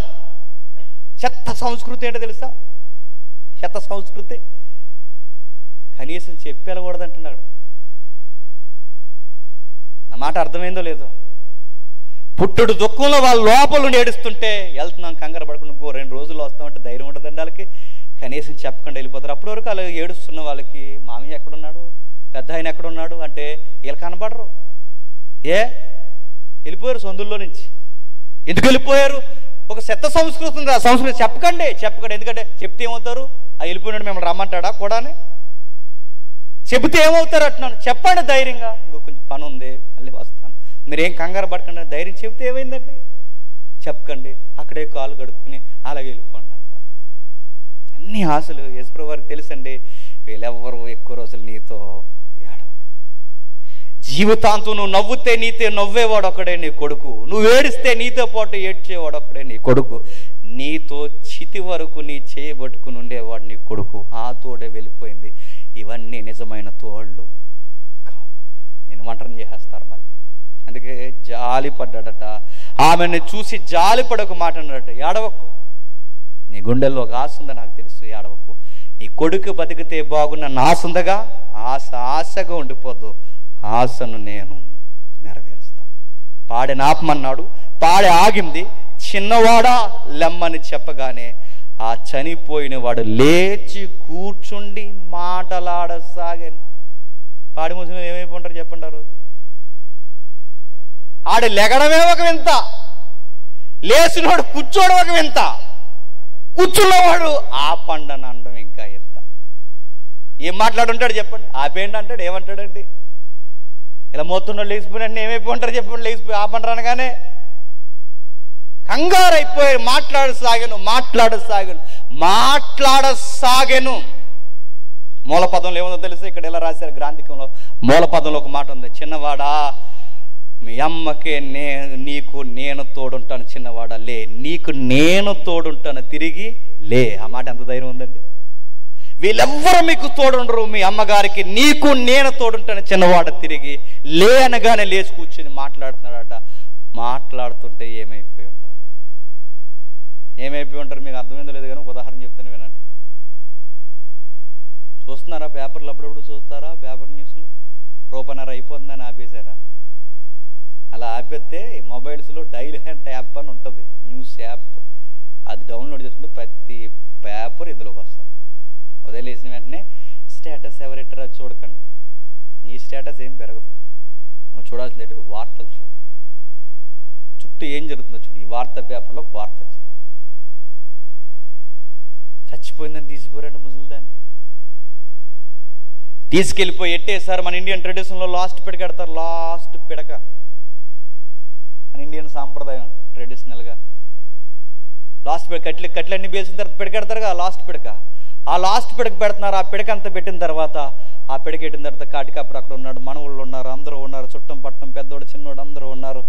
చెత్త సంస్కృతి ఏంటో తెలుసా? చెత్త సంస్కృతి. కనీసం చెప్పేలకూడదంటున్నాడు. నా మాట అర్థమైందో లేదో? పుట్టుడు దుఃఖంలో వాళ్ళ లోపల నుండి ఏడుస్తుంటే వెళ్తున్నాం, కంగారు పడకుండా ఇంకో 2 రోజుల్లో వస్తామంటే ధైర్యం ఉండదండి వాళ్ళకి. కనీసం చెప్పకుండా వెళ్ళిపోతారు. అప్పటి వరకు అలా ఏడుస్తున్న వాళ్ళకి మామయ్య ఎక్కడున్నాడు, పెద్ద ఆయన ఎక్కడున్నాడు అంటే వీళ్ళు కనబడరు. వెళ్ళిపోయారు సొందుల్లో నుంచి. ఎందుకు వెళ్ళిపోయారు? ఒక చెత్త సంస్కృతి ఉంది. ఆ సంస్కృతి చెప్పకండి. ఎందుకంటే చెప్తే ఏమవుతారు? ఆ వెళ్ళిపోయినాడు మిమ్మల్ని రమ్మంటాడా కూడానే? చెబితే ఏమవుతారు అంటున్నాను. చెప్పండి ధైర్యంగా, ఇంకో కొంచెం పని ఉంది మళ్ళీ వస్తాను, మీరేం కంగారు పడకండి. ధైర్యం చెబితే ఏమైందండి? చెప్పకండి, అక్కడే కాలు కడుక్కుని అలాగే వెళ్ళిపోండి అంట. అన్ని ఆశలు యేసుప్రభువు వారికి తెలుసండి. వీళ్ళెవ్వరూ ఎక్కువ రోజులు నీతో ఏడవరు. జీవితాంతం నువ్వు నవ్వుతే నీతో నవ్వేవాడు ఒకడే నీ కొడుకు, నువ్వు ఏడిస్తే నీతో పాటు ఏడ్చేవాడు ఒకడే నీ కొడుకు, నీతో చితి వరకు నీ చేయబట్టుకుని ఉండేవాడు నీ కొడుకు. ఆ తోడే వెళ్ళిపోయింది. ఇవన్నీ నిజమైన తోళ్ళు కావు. నేను ఒంటరిని చేసేస్తారు మళ్ళీ. అందుకే జాలి పడ్డాడట. ఆమెను చూసి జాలి పడక మాట అన్నాడట, ఏడవకు, నీ గుండెల్లో ఒక ఆశ ఉందా నాకు తెలుసు, ఏడవకు. నీ కొడుకు బతికితే బాగున్న ఆశ ఉందగా, ఆశగా ఉండిపోద్దు. ఆశను నేను నెరవేరుస్తాను. పాడె ఆపమన్నాడు, పాడె ఆగింది. చిన్నవాడా లెమ్మని చెప్పగానే ఆ చనిపోయిన వాడు లేచి కూర్చుండి మాటలాడసాగాను. పాడి ముస్లిం ఏమైపోంటారు చెప్పండి? ఆ రోజు ఆడు లెగడమే ఒక వింత, లేచినవాడు కూర్చోవడం ఒక వింత, కూర్చున్నవాడు ఆపండని అనడం ఇంకా ఎంత. ఏం మాట్లాడుంటాడు చెప్పండి? ఆపేయండి అంటాడు. ఏమంటాడండి? ఇలా మొత్తం లేచిపోయినట్టు ఏమైపోంటారు చెప్పండి? లేచిపోయి ఆపంటారు అనగానే కంగారు అయిపోయారు. మాట్లాడసాగను. మూల పదంలో ఏముందో తెలుసు? ఇక్కడ ఎలా రాశారు గ్రాంథికంలో? మూల పదంలో ఒక మాట ఉంది, చిన్నవాడా మీ అమ్మకే నీకు నేను తోడుంటాను, చిన్నవాడా లే, నీకు నేను తోడుంటాను, తిరిగి లే. ఆ మాట ఎంత ధైర్యం ఉందండి? వీళ్ళెవ్వరూ మీకు తోడుండరు, మీ అమ్మగారికి నీకు నేను తోడుంటాను, చిన్నవాడ తిరిగి లే అనగానే లేచి కూర్చొని మాట్లాడుతున్నాడట. మాట్లాడుతుంటే ఏమైపోయి ఉంటారు? మీకు అర్థమైందో లేదు కానీ ఒక ఉదాహరణ చెప్తాను వినండి. చూస్తున్నారా పేపర్లు? అప్పుడప్పుడు చూస్తారా పేపర్ న్యూస్లు? రూపన్నర అయిపోతుందని ఆపేశారా? అలా ఆపేస్తే మొబైల్స్లో డైలీ హ్యాండ్ యాప్ అని ఉంటుంది, న్యూస్ యాప్. అది డౌన్లోడ్ చేసుకుంటే ప్రతి పేపర్ ఇందులోకి వస్తుంది. ఉదయం లేచిన వెంటనే స్టేటస్ ఎవరెట్టారో అది చూడకండి. నీ స్టేటస్ ఏం పెరగదు. నువ్వు చూడాల్సింది ఏంటి? వార్తలు చూడు. చుట్టూ ఏం జరుగుతుందో చూడు. ఈ వార్తా పేపర్లో ఒక వార్త వచ్చింది, చచ్చిపోయిందని తీసిపోయారండి ముసలిదాన్ని. తీసుకెళ్ళిపోయి ఎట్టేసారు. మన ఇండియన్ ట్రెడిషన్లో లాస్ట్ పిడక ఎడతారు. లాస్ట్ పిడక మన ఇండియన్ సాంప్రదాయం ట్రెడిషనల్గా లాస్ట్ పిడక కట్లన్నీ వేసిన తర్వాత పిడకెడతారుగా లాస్ట్ పిడక. ఆ లాస్ట్ పిడక పెడుతున్నారు. ఆ పిడక అంతా పెట్టిన తర్వాత ఆ పిడక పెట్టిన తర్వాత కాటికాపుడు అక్కడ ఉన్నాడు, మనవుళ్ళు ఉన్నారు, అందరూ ఉన్నారు, చుట్టం పట్టం పెద్దోడు చిన్నోడు అందరూ ఉన్నారు.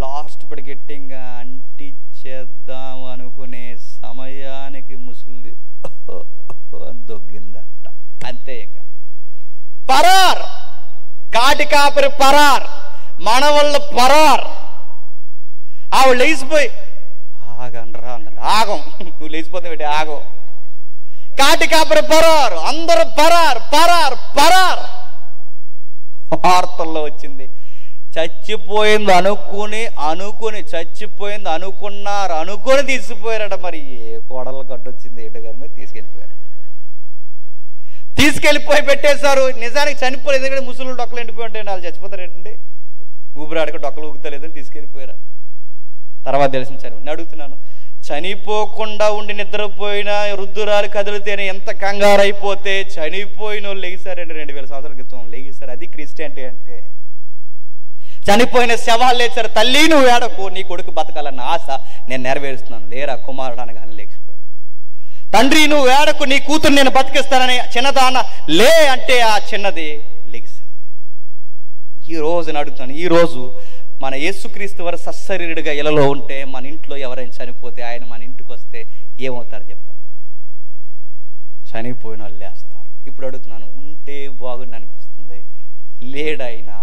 లాస్ట్ పిడక ఎట్టింగా అంటించేద్దాం అనుకునే సమయానికి ముసలి దొగ్గిందంట. అంతే. ఇక పరార్, కాటికాపురి పరార్, మనవాళ్ళు పరార్. ఆవిడ లేచిపోయి ఆగండ్రా అన్నాడు. ఆగం, నువ్వు లేచిపోతే ఆగం. కాటికాపురి పరార్, అందరూ పరార్ పరార్ పరార్. వార్తల్లో వచ్చింది, చచ్చిపోయింది అనుకుని చచ్చిపోయింది అనుకుని తీసుకుపోయారట. మరి ఏ కోడలు గడ్డొచ్చింది ఏంటో కానీ మరి తీసుకెళ్ళిపోయి పెట్టేశారు. నిజానికి చనిపోలేదు, ఎందుకంటే ముసలు డొక్కలు ఎండిపోయి ఉంటాయండి, వాళ్ళు చచ్చిపోతారు ఏంటండి, ఊపిరాడక డొక్కలు ఊగుతలేదని తీసుకెళ్ళిపోయారు. తర్వాత తెలిసింది చనిపోయి. అడుగుతున్నాను, చనిపోకుండా ఉండి నిద్రపోయిన వృద్ధురాలు కదిలితేనే ఎంత కంగారు అయిపోతే చనిపోయిన వాళ్ళు లెగిసారండి. 2000 సంవత్సరాల క్రితం లెగిసారు. అది క్రిస్టియానిటీ అంటే. చనిపోయిన శవాలు లేచారు. తల్లి నువ్వు ఏడకు, నీ కొడుకు బతకాలన్న ఆశ నేను నెరవేరుస్తున్నాను. లేరా కుమారుడు అనగానే లేచిపోయాడు. తండ్రి నువ్వు ఏడకు, నీ కూతురు నేను బతికిస్తానని చిన్నదాన లే అంటే ఆ చిన్నది లెగిసింది. ఈ రోజు అడుగుతాను, ఈరోజు మన యేసుక్రీస్తు వారు సశరీరుడిగా ఇలలో ఉంటే, మన ఇంట్లో ఎవరైనా చనిపోతే ఆయన మన ఇంటికి వస్తే ఏమవుతారు చెప్పండి? చనిపోయిన వాళ్ళు లేస్తారు. ఇప్పుడు అడుగుతున్నాను, ఉంటే బాగుండి అనిపిస్తుంది, లేడైనా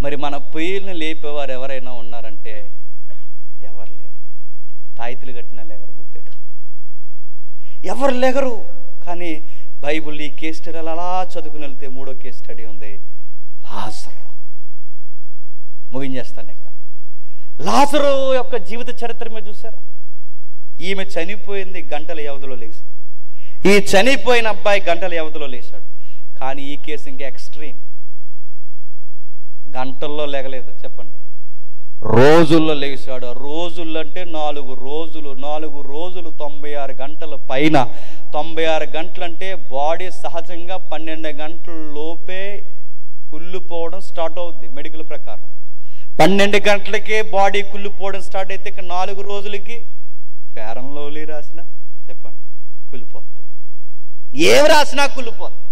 మరి మన పొయ్యిలను లేపేవారు ఎవరైనా ఉన్నారంటే ఎవరు లేరు. తాయితులు కట్టినా లేగరు, గుర్తెట్టు ఎవరు లేగరు. కానీ బైబుల్ ఈ కేస్ స్టడీ అలా చదువుకుని వెళ్తే 3వ కేస్ స్టడీ ఉంది, లాజరు. ముగించేస్తాను ఇక. లాజరు యొక్క జీవిత చరిత్ర మీద చూసారు. ఈమె చనిపోయింది గంటల వ్యవధిలో లేచి, ఈ చనిపోయిన అబ్బాయి గంటల వ్యవధిలో లేచాడు. కానీ ఈ కేసు ఇంకా ఎక్స్ట్రీమ్. గంటల్లో లేగలేదు, చెప్పండి, రోజుల్లో లేచాడు. రోజులు అంటే 4 రోజులు, 96 గంటల పైన. 96 గంటలు అంటే బాడీ సహజంగా 12 గంటల లోపే కుళ్ళిపోవడం స్టార్ట్ అవుద్ది మెడికల్ ప్రకారం. 12 గంటలకే బాడీ కుళ్ళిపోవడం స్టార్ట్ అయితే ఇక 4 రోజులకి ఫేర్ అండ్ లవ్లీ రాసినా చెప్పండి కుళ్ళిపోతుంది, ఏమి రాసినా కుళ్ళిపోతుంది.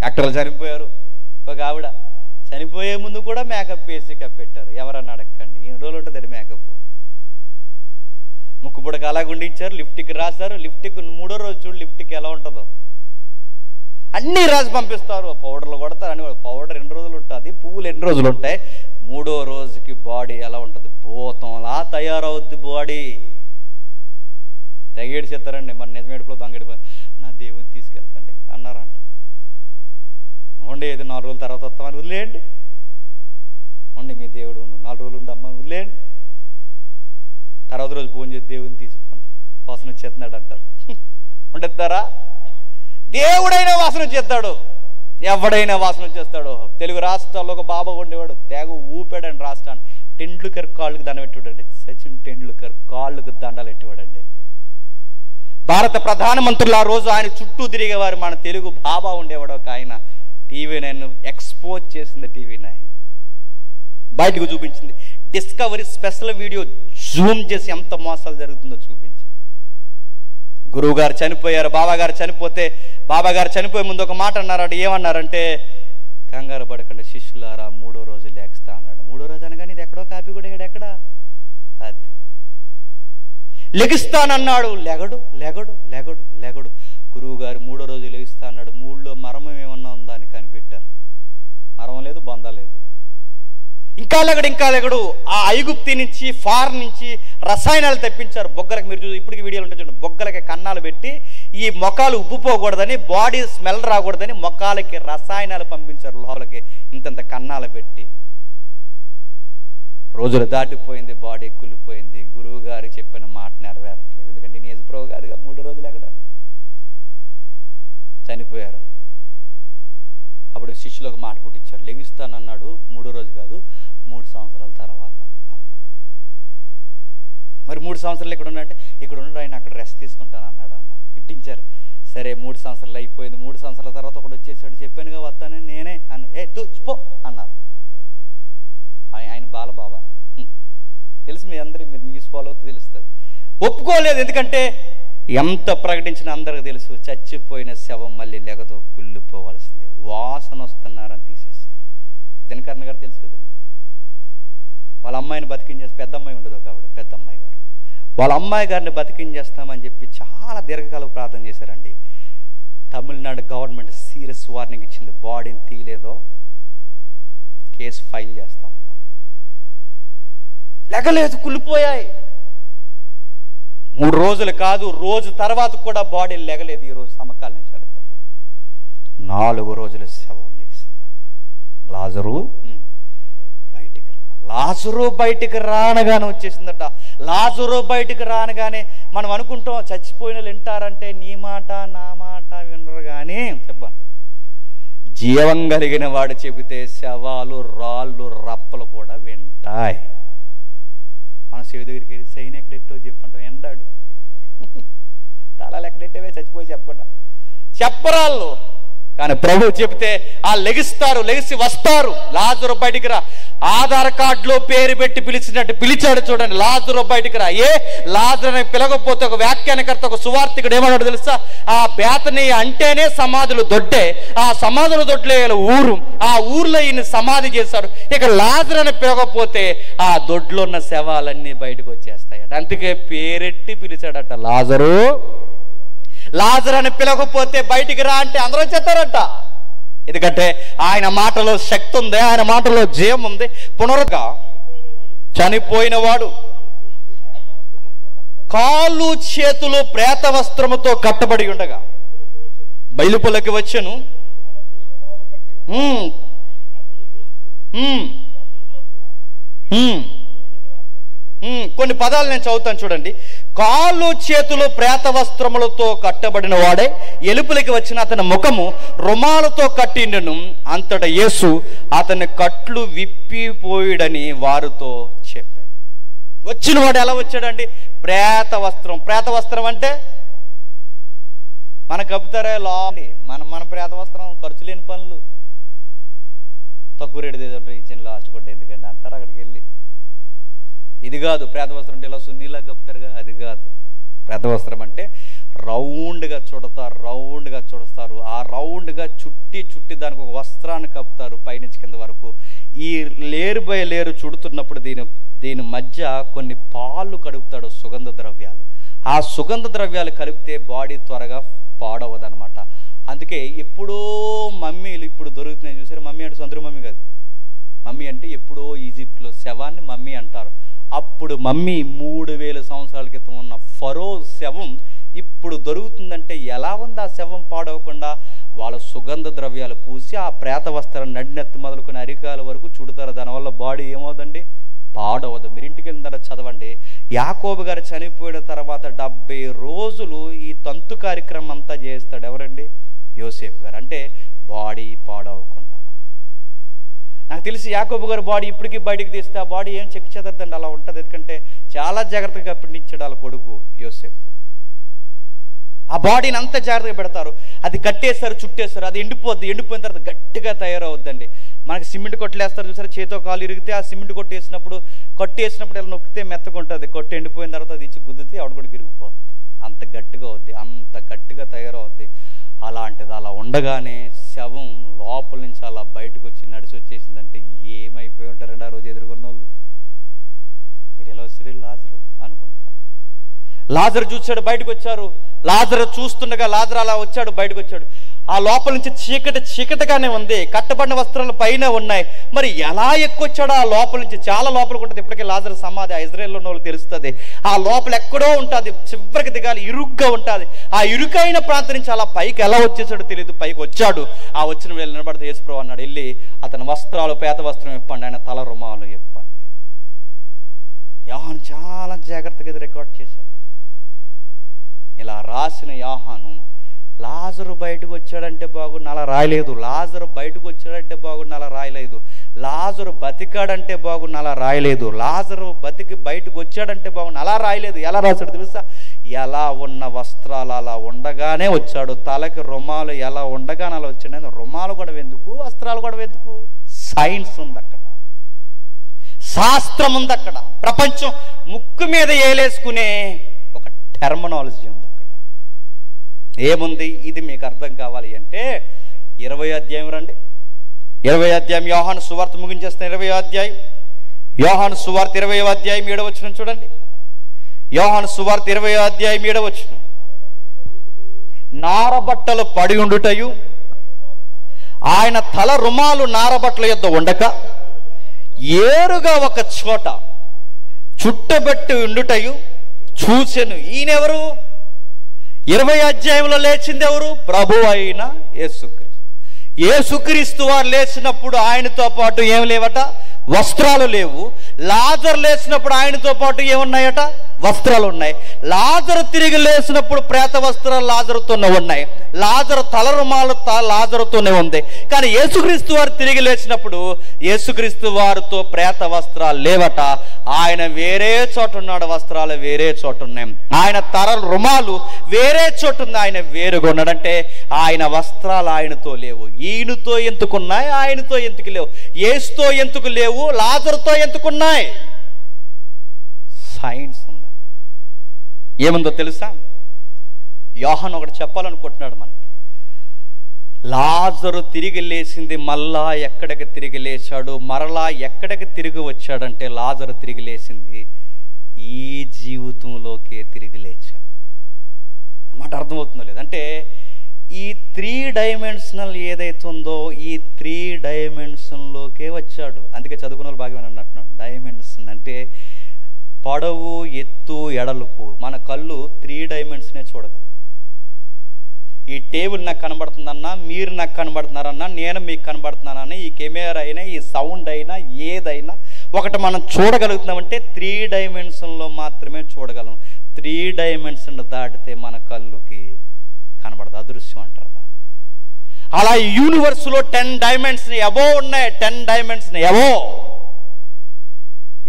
యాక్టర్లు చనిపోయారు. ఒక ఆవిడ చనిపోయే ముందు కూడా మేకప్ వేసి కప్పెట్టారు. ఎవరన్నా అడగండి, ఎన్ని రోజులు ఉంటుంది మేకప్? ముక్కు పుడక అలాగ ఉండించారు, లిఫ్ట్కి రాశారు. లిఫ్ట్కి 3వ రోజు చూడు లిఫ్ట్కి ఎలా ఉంటుందో, అన్నీ రాసి పంపిస్తారు. పౌడర్లు కొడతారు అని. పౌడర్ 2 రోజులు ఉంటుంది, పువ్వులు 2 రోజులు ఉంటాయి. 3వ రోజుకి బాడీ ఎలా ఉంటుంది? భూతంలా తయారవుద్ది బాడీ. తెగేడు చెప్తారండి, మన నిజమేడుపులో దొంగడిపో నా దేవుని తీసుకెళ్ళకండి అన్నారంట. ఉండి ఏది 4 రోజుల తర్వాత వస్తామని వదిలేయండి, ఉండి మీ దేవుడు 4 రోజులు ఉండమ్మా వదిలేయండి. తర్వాత రోజు ఫోన్ చేసి దేవుని తీసుకోండి వాసన వచ్చేస్తున్నాడు అంటారు. ఉండేస్తారా? దేవుడైనా వాసన వచ్చేస్తాడు, ఎవడైనా వాసన వచ్చేస్తాడు. తెలుగు రాష్ట్రాల్లో ఒక బాబా ఉండేవాడు, తెగ ఊపాడండి రాష్ట్రాన్ని. టెండూల్కర్ కాళ్ళకు దండ పెట్టివాడండి, సచిన్ టెండూల్కర్ కాళ్ళకు దండలు పెట్టివాడండి. భారత ప్రధానమంత్రులు ఆ రోజు ఆయన చుట్టూ తిరిగేవారు. మన తెలుగు బాబా ఉండేవాడు ఒక ఆయన. TV9 ఎక్స్పోజ్ చేసింది. TV9 బయటకు చూపించింది. డిస్కవరీ స్పెషల్ వీడియో జూమ్ చేసి ఎంత మోసాలు జరుగుతుందో చూపించింది. గురువుగారు చనిపోయారు, బాబాగారు చనిపోతే, బాబాగారు చనిపోయే ముందు ఒక మాట అన్నారట. ఏమన్నారంటే, కంగారు పడకండి శిష్యులారా, 3వ రోజు లేస్తా అన్నాడు. 3వ రోజు అనగానే ఇది ఎక్కడో కాపీ కూడా ఎక్కడా అది లెగిస్తానన్నాడు. లెగడు లెగడు లెగడు లెగడు. గురువు గారు 3వ రోజు లెగిస్తా అన్నాడు. 3లో మర్మం ఏమన్నా ఉందా అని కనిపెట్టారు. మర్మం లేదు, బంధ లేదు. ఇంకా లెగడు ఇంకా లెగడు. ఆ ఐగుప్తి నుంచి, ఫారెన్ నుంచి రసాయనాలు తెప్పించారు బొగ్గలకి. మీరు చూసి ఇప్పటికి వీడియోలు ఉంటాయి చూడండి, బొగ్గలకి కన్నాలు పెట్టి ఈ మొక్కలు ఉబ్బుపోకూడదని, బాడీ స్మెల్ రాకూడదని మొక్కలకి రసాయనాలు పంపించారు లోపలికి, ఇంతంత కన్నాలు పెట్టి. రోజులు దాటిపోయింది, బాడీ కుళ్ళిపోయింది. గురువు గారు చెప్పిన మాట నెరవేరట్లేదు. ఎందుకంటే నేను యేసుప్రభు కాదుగా 3 రోజులు ఎక్కడానికి. చనిపోయారు. అప్పుడు శిష్యులు ఒక మాట పుట్టించారు, లెగిస్తానన్నాడు 3వ రోజు కాదు 3 సంవత్సరాల తర్వాత అన్నాడు. మరి 3 సంవత్సరాలు ఇక్కడ ఉన్నాయంటే, ఇక్కడ ఉన్నాడు ఆయన, అక్కడ రెస్ట్ తీసుకుంటాను అన్నాడు అన్నారు. కిట్టించారు. సరే 3 సంవత్సరాలు అయిపోయింది. 3 సంవత్సరాల తర్వాత ఒకడు వచ్చేసాడు, చెప్పానుగా వస్తానని నేనే అన్నాడు. పో అన్నారు. ఆయన బాలబాబా తెలుసు, మీ అందరి మీరు న్యూస్ ఫాలో అవుతే తెలుస్తుంది. ఒప్పుకోలేదు, ఎందుకంటే ఎంత ప్రకటించినా అందరికి తెలుసు, చచ్చిపోయిన శవం మళ్ళీ లెగదో కుళ్ళిపోవాల్సిందే. వాసన వస్తున్నారని తీసేస్తారు. దినకరణ గారు తెలుసు కదండి, వాళ్ళ అమ్మాయిని బతికించేసి, పెద్ద అమ్మాయి ఉండదు ఒక ఆవిడ, పెద్ద అమ్మాయి గారు, వాళ్ళ అమ్మాయి గారిని బతికించేస్తామని చెప్పి చాలా దీర్ఘకాలం ప్రార్థన చేశారండి. తమిళనాడు గవర్నమెంట్ సీరియస్ వార్నింగ్ ఇచ్చింది, బాడీని తీయలేదో కేసు ఫైల్ చేస్తామన్నారు. లెగలేదు, కుళ్ళిపోయాయి. 3 రోజులు కాదు, రోజు తర్వాత కూడా బాడీ లెగలేదు. ఈరోజు సమకాలీన చరిత్రలో 4 రోజుల శవం లేచిందన్న. లాజరు బయటికి రా, లాజరు బయటికి రానగానే వచ్చేసిందట. లాజరు బయటికి రానగానే మనం అనుకుంటాం చచ్చిపోయిన వాళ్ళు వింటారంటే నీ మాట నా మాట వినరు. కానీ చెప్పండి, జీవం కలిగిన వాడు చెబితే శవాలు, రాళ్ళు, రప్పలు కూడా వింటాయి. మన శివ దగ్గరికి వెళ్ళి సైన్ ఎక్కడెట్టో చెప్పంటాం, ఎండాడు తలాలు ఎక్కడెట్టవే చచ్చిపోయి చెప్పకుండా చెప్పరాళ్ళు. కానీ ప్రభు చెబితే ఆ లెగిస్తారు, లెగిసి వస్తారు. లాజరు బయటికి రా. ఆధార్ కార్డులో పేరు పెట్టి పిలిచినట్టు పిలిచాడు. చూడండి, లాజరు బయటికి రా. లాజరుని పిలవకపోతే ఒక వ్యాఖ్యానకర్త, ఒక సువార్తికుడు ఏమన్నాడు తెలుసా? ఆ బేతనీ అంటేనే సమాధులు దొడ్డే, ఆ సమాధుల దొడ్లే ఊరు, ఆ ఊర్లో ఈయన సమాధి చేశాడు. ఇక లాజరుని పిలవకపోతే ఆ దొడ్లో ఉన్న శవాలన్నీ బయటకు వచ్చేస్తాయట. అందుకే పేరెట్టి పిలిచాడట, లాజరు. లాజరుని పిలవకపోతే బయటికి రా అంటే అందరూ వచ్చేస్తారట. ఎందుకంటే ఆయన మాటలో శక్తి ఉంది, ఆయన మాటలో జీవం ఉంది. పునరుగా చనిపోయిన వాడు కాళ్ళు చేతులు ప్రేత వస్త్రముతో కట్టబడి ఉండగా బయలుపులకి వచ్చెను. కొన్ని పదాలు నేను చదువుతాను చూడండి. కాళ్ళు చేతులు ప్రేత వస్త్రములతో కట్టబడిన వాడే ఎలుపులకి వచ్చిన అతని ముఖము రుమాలతో కట్టిండెను. అంతట యేసు అతని కట్లు విప్పిపోయిడని వారితో చెప్పాడు. వచ్చిన వాడు ఎలా వచ్చాడండి? ప్రేత వస్త్రం. ప్రేత వస్త్రం అంటే మన కప్పుతారే లాండి, మన ప్రేత వస్త్రం ఖర్చు లేని పనులు, తక్కువ రేటు ఏదంటే ఇచ్చిన లాస్ట్ కొట్టే ఎందుకండి అంటారు అక్కడికి వెళ్ళి. ఇది కాదు ప్రేత వస్త్రం అంటే ఇలా సున్నీలా కప్పుతారుగా, అది కాదు. ప్రేత వస్త్రం అంటే రౌండ్గా చుడతారు. ఆ రౌండ్గా చుట్టి దానికి ఒక వస్త్రాన్ని కప్పుతారు పైనుంచి కింద వరకు. ఈ లేరు బై లేరు చుడుతున్నప్పుడు దీని మధ్య కొన్ని పాలు కడుపుతాడు, సుగంధ ద్రవ్యాలు. ఆ సుగంధ ద్రవ్యాలు కలిపితే బాడీ త్వరగా పాడవదనమాట. అందుకే ఎప్పుడో మమ్మీలు ఇప్పుడు దొరుకుతున్నాయి చూసారు. మమ్మీ అంటే సొంత మమ్మీ కాదు, మమ్మీ అంటే ఎప్పుడో ఈజిప్ట్లో శవాన్ని మమ్మీ అంటారు. అప్పుడు మమ్మీ 3000 సంవత్సరాల క్రితం ఉన్న ఫరో శవం ఇప్పుడు దొరుకుతుందంటే ఎలా ఉంది? ఆ శవం పాడవకుండా వాళ్ళ సుగంధ ద్రవ్యాలు పూసి ఆ ప్రేత వస్త్రం నడినెత్తి మొదలుకొని అరికాల వరకు చుడతారు. దానివల్ల బాడీ ఏమవుదండి? పాడవదు. మీరు ఇంటికి వెళ్ళిన తర్వాత చదవండి. యాకోబు గారు చనిపోయిన తర్వాత 70 రోజులు ఈ తంతు కార్యక్రమం అంతా చేస్తాడు. ఎవరండి? యోసేపు గారు. అంటే బాడీ పాడవకుండా. నాకు తెలిసి యాకోబు గారు బాడీ ఇప్పటికీ బయటికి తీస్తే ఆ బాడీ ఏం చెక్ చెదరదండి, అలా ఉంటుంది. ఎందుకంటే చాలా జాగ్రత్తగా పిండించాడు వాళ్ళ కొడుకు యోసేపు. ఆ బాడీని అంత జాగ్రత్తగా పెడతారు. అది కట్టేస్తారు, చుట్టేస్తారు, అది ఎండిపోయిన తర్వాత గట్టిగా తయారవుద్దండి. మనకి సిమెంట్ కొట్టలేస్తారు చూసారా, చేతో కాలు ఇరిగితే ఆ సిమెంట్ కొట్టేసినప్పుడు ఇలా నొక్కితే మెత్తకుంటుంది. కొట్టి ఎండిపోయిన తర్వాత అది ఇచ్చి గుద్దితే ఆవిడ కూడా గిరిగిపోతుంది. అంత గట్టిగా అవుద్ది, అంత గట్టిగా తయారవుద్ది. అలాంటిది అలా ఉండగానే శవం లోపల నుంచి అలా బయటకు వచ్చి నడిచి వచ్చేసిందంటే ఏమైపోయి ఉంటారండి ఆ రోజు ఎదుర్కొన్న వాళ్ళు? మీరు ఎలా వచ్చాడు లాజరు అనుకుంటారు. లాజరు చూశాడు, బయటకు వచ్చారు. లాజరు చూస్తుండగా లాజరు అలా వచ్చాడు, బయటకు వచ్చాడు. ఆ లోపల నుంచి చీకటిగానే ఉంది, కట్టబడిన వస్త్రాలు పైన ఉన్నాయి. మరి ఎలా ఎక్కువచ్చాడో ఆ లోపల నుంచి? చాలా లోపలికి ఉంటుంది. ఇప్పటికే లాజరు సమాధి ఆ ఇజ్రాయెల్లో ఉన్న వాళ్ళు తెలుస్తుంది. ఆ లోపల ఎక్కడో ఉంటుంది, చివరికి దిగాలి, ఇరుగ్గా ఉంటుంది. ఆ ఇరుకైన ప్రాంతం నుంచి అలా పైకి ఎలా వచ్చేసాడో తెలియదు. పైకి వచ్చాడు. ఆ వచ్చిన వేళ నిలబడితే యేసుప్రభువు అన్నాడు, వెళ్ళి అతని వస్త్రాలు, పేత వస్త్రం ఇప్పండి, ఆయన తల రుమాలు ఇప్పండి. యోహాను చాలా జాగ్రత్తగా ఇది రికార్డ్ చేశాడు. ఇలా రాసిన యోహాను లాజరు బయటకు వచ్చాడంటే బాగుండు అలా రాయలేదు. లాజరు బయటకు వచ్చాడంటే బాగుండు అలా రాయలేదు. లాజరు బతికాడంటే బాగుండు అలా రాయలేదు. లాజరు బతికి బయటకు వచ్చాడంటే బాగుండు అలా రాయలేదు. ఎలా రాశాడు తెలుసా? ఎలా ఉన్న వస్త్రాలు అలా ఉండగానే వచ్చాడు. తలకి రుమాలు ఎలా ఉండగానే అలా వచ్చాడు. రుమాలు కూడా ఎందుకు, వస్త్రాలు కూడా ఎందుకు? సైన్స్ ఉంది అక్కడ, శాస్త్రం ఉంది అక్కడ. ప్రపంచం ముక్కు మీద ఏలేసుకునే ఒక టెర్మినాలజీ ఉంది. ఏముంది? ఇది మీకు అర్థం కావాలి అంటే 20వ అధ్యాయం రండి. 20వ అధ్యాయం యోహాను సువార్త ముగించేస్తాను. 20వ అధ్యాయం యోహాను సువార్త 20వ అధ్యాయం 7వ వచనం చూడండి. యోహాను సువార్త 20వ అధ్యాయం 7వ వచనం. నారబట్టలు పడి ఉండుటయు ఆయన తల రుమాలు నారబట్టల యొద్ద ఉండక ఏరుగా ఒక చోట చుట్టబెట్టి ఉండుటయు చూసెను. ఈయనెవరు? 20వ అధ్యాయంలో లేచింది ఎవరు? ప్రభు అయిన యేసుక్రీస్తు. యేసుక్రీస్తు వారు లేచినప్పుడు ఆయనతో పాటు ఏం లేవట? వస్త్రాలు లేవు. లాజరు లేచినప్పుడు ఆయనతో పాటు ఏమున్నాయట? వస్త్రాలు ఉన్నాయి. లాజరు తిరిగి లేచినప్పుడు ప్రేత వస్త్రాలు లాజరుతోనే ఉన్నాయి. లాజరు తల రుమాలు లాజరుతోనే ఉంది. కానీ యేసుక్రీస్తు వారు తిరిగి లేచినప్పుడు యేసుక్రీస్తు వారితో ప్రేత వస్త్రాలు లేవట. ఆయన వేరే చోట ఉన్నాడు, వస్త్రాలు వేరే చోట ఉన్నాయి. ఆయన తల రుమాలు వేరే చోటు ఉంది, ఆయన వేరుగా ఉన్నాడంటే ఆయన వస్త్రాలు ఆయనతో లేవు. ఈయనతో ఎందుకున్నాయి, ఆయనతో ఎందుకు లేవు? యేసుతో ఎందుకు లేవు, లాజరుతో ఎందుకున్నాయి? సైన్స్ ఉంది. ఏముందో తెలుసా? యోహాను ఒకటి చెప్పాలనుకుంటున్నాడు మనకి. లాజరు తిరిగి లేచింది మళ్ళా ఎక్కడికి తిరిగి లేచాడు, మరలా ఎక్కడికి తిరిగి వచ్చాడంటే లాజరు తిరిగి లేచింది ఈ జీవితంలోకే తిరిగి లేచాడు. మాట అర్థమవుతుందో లేదంటే ఈ 3 డైమెన్షనల్ ఏదైతే ఉందో ఈ 3 డైమెన్షన్లోకే వచ్చాడు. అందుకే చదువుకున్న వాళ్ళు బాగా అన్నట్టున్నాడు. డైమెన్షన్ అంటే పొడవు, ఎత్తు, ఎడలుపు. మన కళ్ళు 3 డైమెన్షనే చూడగలరు. ఈ టేబుల్ నాకు కనబడుతుందన్నా, మీరు నాకు కనబడుతున్నారన్నా, నేను మీకు కనబడుతున్నానన్నా, ఈ కెమెరా అయినా, ఈ సౌండ్ అయినా, ఏదైనా ఒకటి మనం చూడగలుగుతున్నామంటే 3 డైమెన్షన్లో మాత్రమే చూడగలం. 3 డైమెన్షన్ దాటితే మన కళ్ళుకి కనబడదు, అదృశ్యం అంటారు దాన్ని. అలా యూనివర్స్లో 10 డైమెన్షన్ అబోవ్ ఉన్నాయి. 10 డైమెన్షన్ అబోవ్.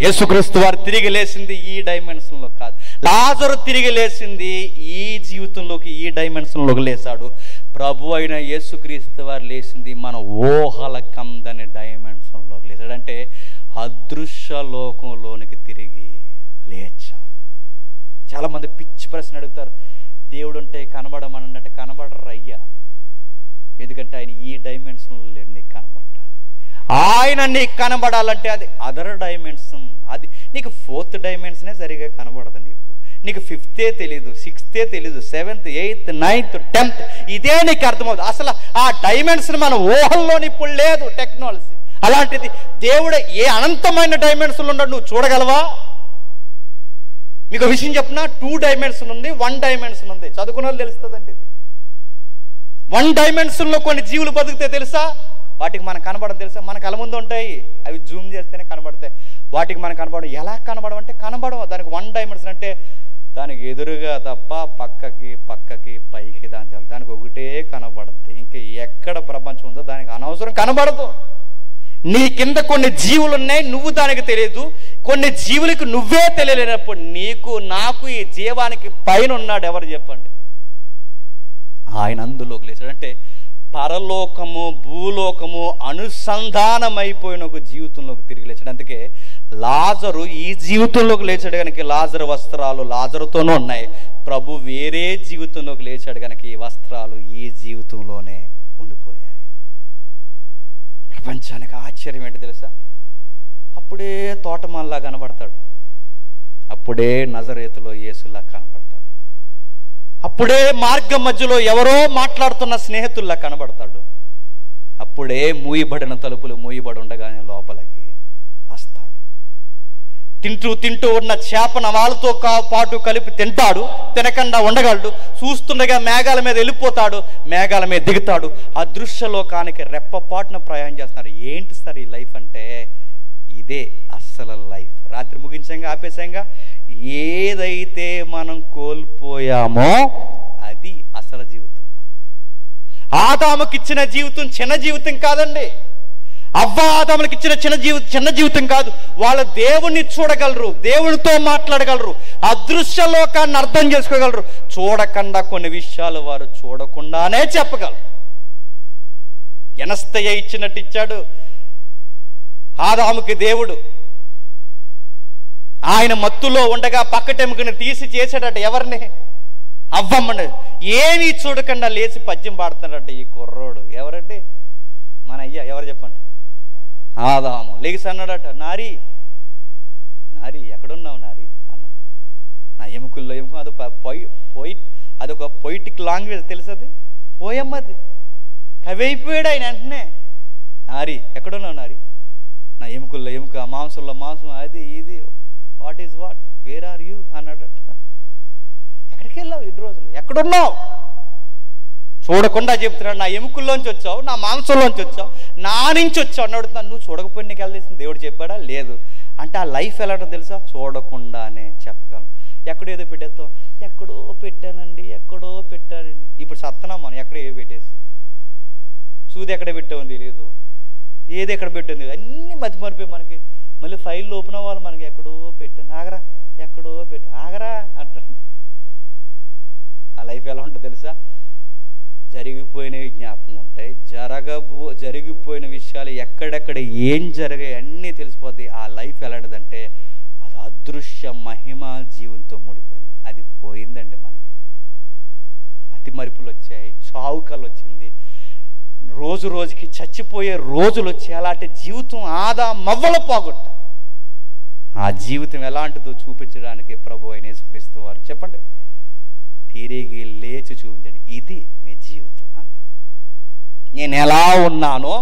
యేసుక్రీస్తు వారు తిరిగి లేచింది ఈ డైమెన్షన్లో కాదు. లాజరు తిరిగి లేచింది ఈ జీవితంలోకి, ఈ డైమెన్షన్లోకి లేచాడు. ప్రభు అయిన యేసుక్రీస్తు వారు లేచింది మన ఊహల కందని డైమెన్షన్లోకి లేచాడు. అంటే అదృశ్య లోకంలోనికి తిరిగి లేచాడు. చాలామంది పిచ్చి ప్రశ్న అడుగుతారు, దేవుడు అంటే కనబడమని అంటే కనబడరు అయ్యా. ఎందుకంటే ఆయన ఈ డైమెన్షన్లో లేడు నీకు కనబడ్డాను. ఆయన నీకు కనబడాలంటే అది అదర్ డైమెన్షన్. అది నీకు 4th డైమెన్షనే సరిగా కనబడదు. నీకు 5th తెలీదు, 6th తెలీదు, 7th, 8th, 9th, 10th ఇదే నీకు అర్థమవుతుంది. అసలు ఆ డైమెన్షన్ మన ఊహల్లోని ఇప్పుడు లేదు టెక్నాలజీ. అలాంటిది దేవుడు ఏ అనంతమైన డైమెన్షన్లో ఉన్నాడు, నువ్వు చూడగలవా? మీకు విషయం చెప్పినా 2 డైమెన్షన్ ఉంది, 1 డైమెన్షన్ ఉంది. చదువుకున్న వాళ్ళు తెలుస్తుందండి. ఇది 1 డైమెన్షన్లో కొన్ని జీవులు బతుకుతే తెలుసా? వాటికి మనకు కనబడడం తెలుసా? మన కళ్ళ ముందు ఉంటాయి, అవి జూమ్ చేస్తేనే కనబడతాయి. వాటికి మనకు కనబడడం. ఎలా కనబడడం అంటే కనబడవు. దానికి 1 డైమెన్షన్ అంటే దానికి ఎదురుగా తప్ప పక్కకి పైకి దానికి ఒకటే కనబడుద్ది. ఇంక ఎక్కడ ప్రపంచం ఉందో దానికి అనవసరం కనబడదు. నీ కింద కొన్ని జీవులు ఉన్నాయి, నువ్వు దానికి తెలియదు. కొన్ని జీవులకు నువ్వే తెలియలేనప్పుడు నీకు నాకు ఈ జీవానికి పైన ఉన్నాడు ఎవరు చెప్పండి? ఆయన అందులోకి లేచాడు. అంటే పరలోకము భూలోకము అనుసంధానమైపోయిన ఒక జీవితంలోకి తిరిగి లేచాడు. అందుకే లాజరు ఈ జీవితంలోకి లేచాడు కనుక లాజరు వస్త్రాలు లాజరుతోనే ఉన్నాయి. ప్రభు వేరే జీవితంలోకి లేచాడు కనుక ఈ వస్త్రాలు ఈ జీవితంలోనే ఉండిపోయాయి. ప్రపంచానికి ఆశ్చర్యం ఏంటి తెలుసా? అప్పుడే తోటమాల్లా కనబడతాడు, అప్పుడే నజరేతులో యేసులా కనబడతాడు, అప్పుడే మార్గం మధ్యలో ఎవరో మాట్లాడుతున్న స్నేహితుల్లా కనబడతాడు, అప్పుడే మూయబడిన తలుపులు మూయబడి ఉండగానే లోపలికి వస్తాడు. తింటూ ఉన్న చేపన వాళ్ళతో పాటు కలిపి తింటాడు, తినకుండా ఉండగలడు. చూస్తుండగా మేఘాల మీద వెళ్ళిపోతాడు, మేఘాల మీద దిగుతాడు. అదృశ్యలోకానికి రెప్పపాటున ప్రయాణం చేస్తున్నారు. ఏంటి సార్ ఈ లైఫ్ అంటే? ఇదే అస్సలు లైఫ్. రాత్రి ముగించంగా ఆపేసాంగా. ఏదైతే మనం కోల్పోయామో అది అసలు జీవితం. ఆదాముకి ఇచ్చిన జీవితం చిన్న జీవితం కాదండి. అవ్వ ఆదాములకు ఇచ్చిన చిన్న జీవితం కాదు. వాళ్ళ దేవుణ్ణి చూడగలరు, దేవునితో మాట్లాడగలరు, అదృశ్య లోకాన్ని అర్థం చేసుకోగలరు. చూడకుండా కొన్ని విషయాలు వారు చూడకుండానే చెప్పగలరు. ఎనస్తయ్య ఇచ్చినట్టు ఇచ్చాడు ఆదాముకి దేవుడు. ఆయన మత్తులో ఉండగా పక్కటెముకని తీసి చేశాడట. ఎవరిని? అవ్వమ్మని. ఏమీ చూడకుండా లేచి పద్యం పాడుతున్నాడట ఈ కుర్రోడు. ఎవరండి? మన అయ్యా. ఎవరు చెప్పండి? ఆదాము. లేచి అన్నాడట, నారి నారి ఎక్కడున్నావు నారి అన్నాడు. నా ఎముకల్లో ఎముక. అదొక పొయిటిక్ లాంగ్వేజ్ తెలుసది, పోయమ్మది. కవి అయిపోయాడు ఆయన వెంటనే. నారి ఎక్కడున్నావు నారి? నా ఎముకల్లో ఎముక, మాంసంలో మాంసం, అది ఇది. What is what, where are you అన్నాడట. ఎక్కడికి వెళ్ళావు ఇన్ని రోజులు, ఎక్కడున్నావు? చూడకుండా చెప్తున్నాడు, నా ఎముకల్లోంచి వచ్చావు, నా మాంసంలోంచి వచ్చావు, నా నుంచి వచ్చావు అని అడుగుతున్నాను. నువ్వు చూడకపోయి నీకు వెళ్ళేసింది దేవుడు చెప్పాడా? లేదు. అంటే ఆ లైఫ్ ఎలాంటో తెలుసా? చూడకుండానే చెప్పగలను. ఎక్కడో ఏదో పెట్టేస్తాం, ఎక్కడో పెట్టానండి, ఎక్కడో పెట్టానండి. ఇప్పుడు సత్తనాం మనం ఎక్కడో ఏదో పెట్టేసి, సూది ఎక్కడ పెట్టామో తెలియదు, ఏది ఎక్కడ పెట్టింది అన్నీ మతిమరిపోయి మనకి. మళ్ళీ ఫైల్ ఓపెన్ అవ్వాలి, మనకి ఎక్కడో పెట్టాను, ఆగరా ఎక్కడో పెట్టా, ఆగరా అంటాడు. ఆ లైఫ్ ఎలా ఉంటుంది తెలుసా? జరిగిపోయినవి జ్ఞాపకం ఉంటాయి, జరిగిపోయిన విషయాలు ఎక్కడెక్కడ ఏం జరిగాయి అన్నీ తెలిసిపోతాయి. ఆ లైఫ్ ఎలాంటిదంటే అది అదృశ్య మహిమ జీవంతో ముడిపోయింది. అది పోయిందండి మనకి. మతి మరుపులు వచ్చాయి, చావుకలు వచ్చింది, రోజు రోజుకి చచ్చిపోయే రోజులు వచ్చాయి. అలాంటి జీవితం మవ్వలు పోగొట్టారు. ఆ జీవితం ఎలాంటిదో చూపించడానికి ప్రభు అయిన యేసుక్రీస్తు వారు చెప్పండి తిరిగి లేచి చూపించండి, ఇది మీ జీవితం అన్న. నేను ఎలా ఉన్నానో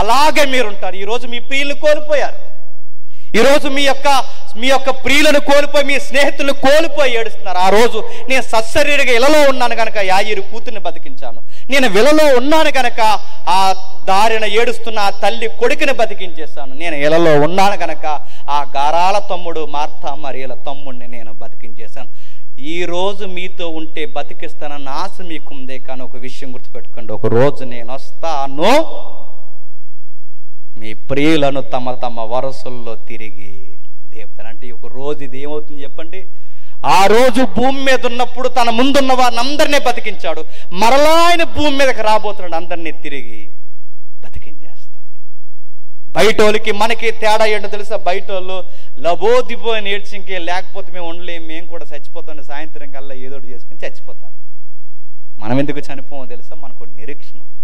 అలాగే మీరుంటారు. ఈరోజు మీ ప్రియులను కోల్పోయారు, ఈరోజు మీ యొక్క ప్రియులను కోల్పోయి, మీ స్నేహితులను కోల్పోయి ఏడుస్తున్నారు. ఆ రోజు నేను సత్శరీరగా ఇలలో ఉన్నాను కనుక యాయిరు కూతుర్ని బతికించాను, నేను విలలో ఉన్నాను కనుక ఆ దారిన ఏడుస్తున్న ఆ తల్లి కొడుకుని బతికించేశాను, నేను ఇలలో ఉన్నాను కనుక ఆ గారాల తమ్ముడు మార్తా మరియల తమ్ముడిని నేను బతికించేశాను. ఈరోజు మీతో ఉంటే బతికిస్తానన్న ఆశ మీకుందే, కానీ ఒక విషయం గుర్తుపెట్టుకోండి, ఒక రోజు నేను వస్తాను, మీ ప్రియులను తమ తమ వరసల్లో తిరిగి లేపుతాను. అంటే ఒక రోజు ఇది ఏమవుతుంది చెప్పండి? ఆ రోజు భూమి మీద ఉన్నప్పుడు తన ముందున్న వారిని అందరినీ బతికించాడు, మరలా ఆయన భూమి మీదకి రాబోతున్నాడు, అందరినీ తిరిగి బతికించేస్తాడు. బయటోళ్ళకి మనకి తేడా ఏంటో తెలుసా? బయటోళ్ళు లబోదిబో అని ఏడ్చింకే, లేకపోతే మేము ఉండలేము, మేము కూడా చచ్చిపోతాం, సాయంత్రం కల్లా ఏదో ఒకటి చేసుకుని చచ్చిపోతారు. మనం ఎందుకు చనిపోమో తెలుసా? మనకు నిరీక్షణ ఉంది,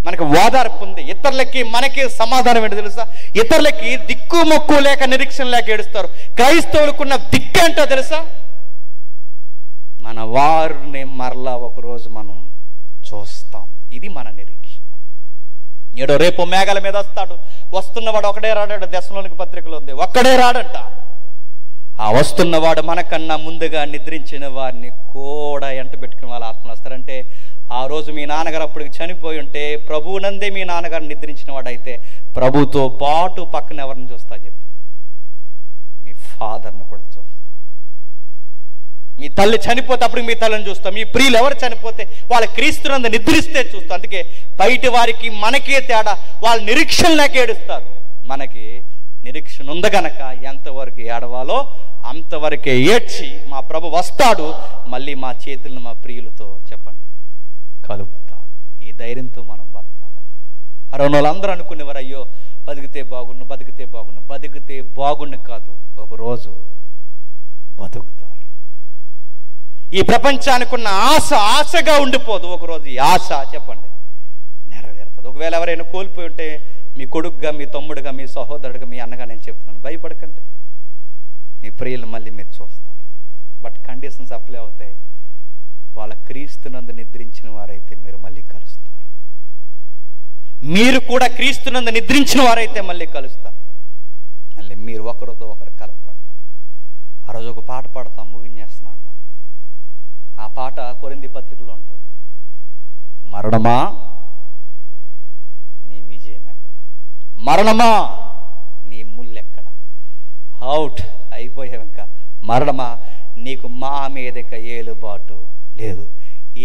మనకు ఓదార్పు ఉంది. ఇతరులకి మనకి సమాధానం ఏంటో తెలుసా? ఇతరులకి దిక్కు మొక్కు లేక నిరీక్షణ లేక ఏడుస్తారు. క్రైస్తవులకున్న దిక్కు ఏంటో తెలుసా? మన వారిని మరలా ఒకరోజు మనం చూస్తాం. ఇది మన నిరీక్షణ. ఏడో రేపు మేఘాల మీద వస్తాడు, వస్తున్నవాడు ఒకడే రాడంట. దశలోనికి పత్రికలో ఉంది, ఒక్కడే రాడంట. ఆ వస్తున్నవాడు మనకన్నా ముందుగా నిద్రించిన వారిని కూడా ఎంట పెట్టుకుని వాళ్ళ ఆత్మలు వస్తారంటే, ఆ రోజు మీ నాన్నగారు అప్పటికి చనిపోయి ఉంటే, ప్రభువునందే మీ నాన్నగారు నిద్రించిన వాడైతే ప్రభుతో పాటు పక్కన ఎవరిని చూస్తా చెప్పు? మీ ఫాదర్ని కూడా చూస్తా. మీ తల్లి చనిపోతే అప్పుడు మీ తల్లిని చూస్తాం. మీ ప్రియులు ఎవరు చనిపోతే వాళ్ళ క్రీస్తునందు నిద్రిస్తే చూస్తాం. అందుకే బయట వారికి మనకే తేడా, వాళ్ళ నిరీక్షణ లేక ఏడుస్తారు, మనకి నిరీక్షణ ఉంది గనక ఎంతవరకు ఏడవాలో అంతవరకే ఏడ్చి మా ప్రభు వస్తాడు, మళ్ళీ మా చేతులను మా ప్రియులతో చెప్పండి కలుపుతాడు. ఈ ధైర్యంతో మనం బతకాలి. కరోనా వాళ్ళందరూ అనుకునేవారు, అయ్యో బతికితే బాగుండు, బతికితే బాగుండు. బతికితే బాగుండు కాదు, ఒకరోజు బతుకుతారు. ఈ ప్రపంచానికి ఉన్న ఆశగా ఉండిపోదు, ఒకరోజు ఈ ఆశ చెప్పండి నెరవేరుతుంది. ఒకవేళ ఎవరైనా కోల్పోయి ఉంటే, మీ కొడుకుగా, మీ తమ్ముడుగా, మీ సహోదరుడుగా, మీ అన్నగా నేను చెప్తున్నాను, భయపడకండి, మీ ప్రియులు మళ్ళీ మీరు చూస్తారు. బట్ కండిషన్స్ అప్లై అవుతాయి. వాళ్ళ క్రీస్తునందు నిద్రించిన వారైతే మీరు మళ్ళీ కలుస్తారు. మీరు కూడా క్రీస్తునందు నిద్రించిన వారైతే మళ్ళీ కలుస్తారు. మళ్ళీ మీరు ఒకరితో ఒకరు కలపబడతారు. ఆ రోజు ఒక పాట పాడతాం, ముగించేస్తున్నాను మనం. ఆ పాట కొరింథీ పత్రికలో ఉంటుంది. మరణమా నీ విజయం ఎక్కడ? మరణమా నీ ముల్లెక్కడ? అవుట్ అయిపోయావు. ఇంకా మరణమా నీకు మా మీదక ఏలుబాటు లేదు.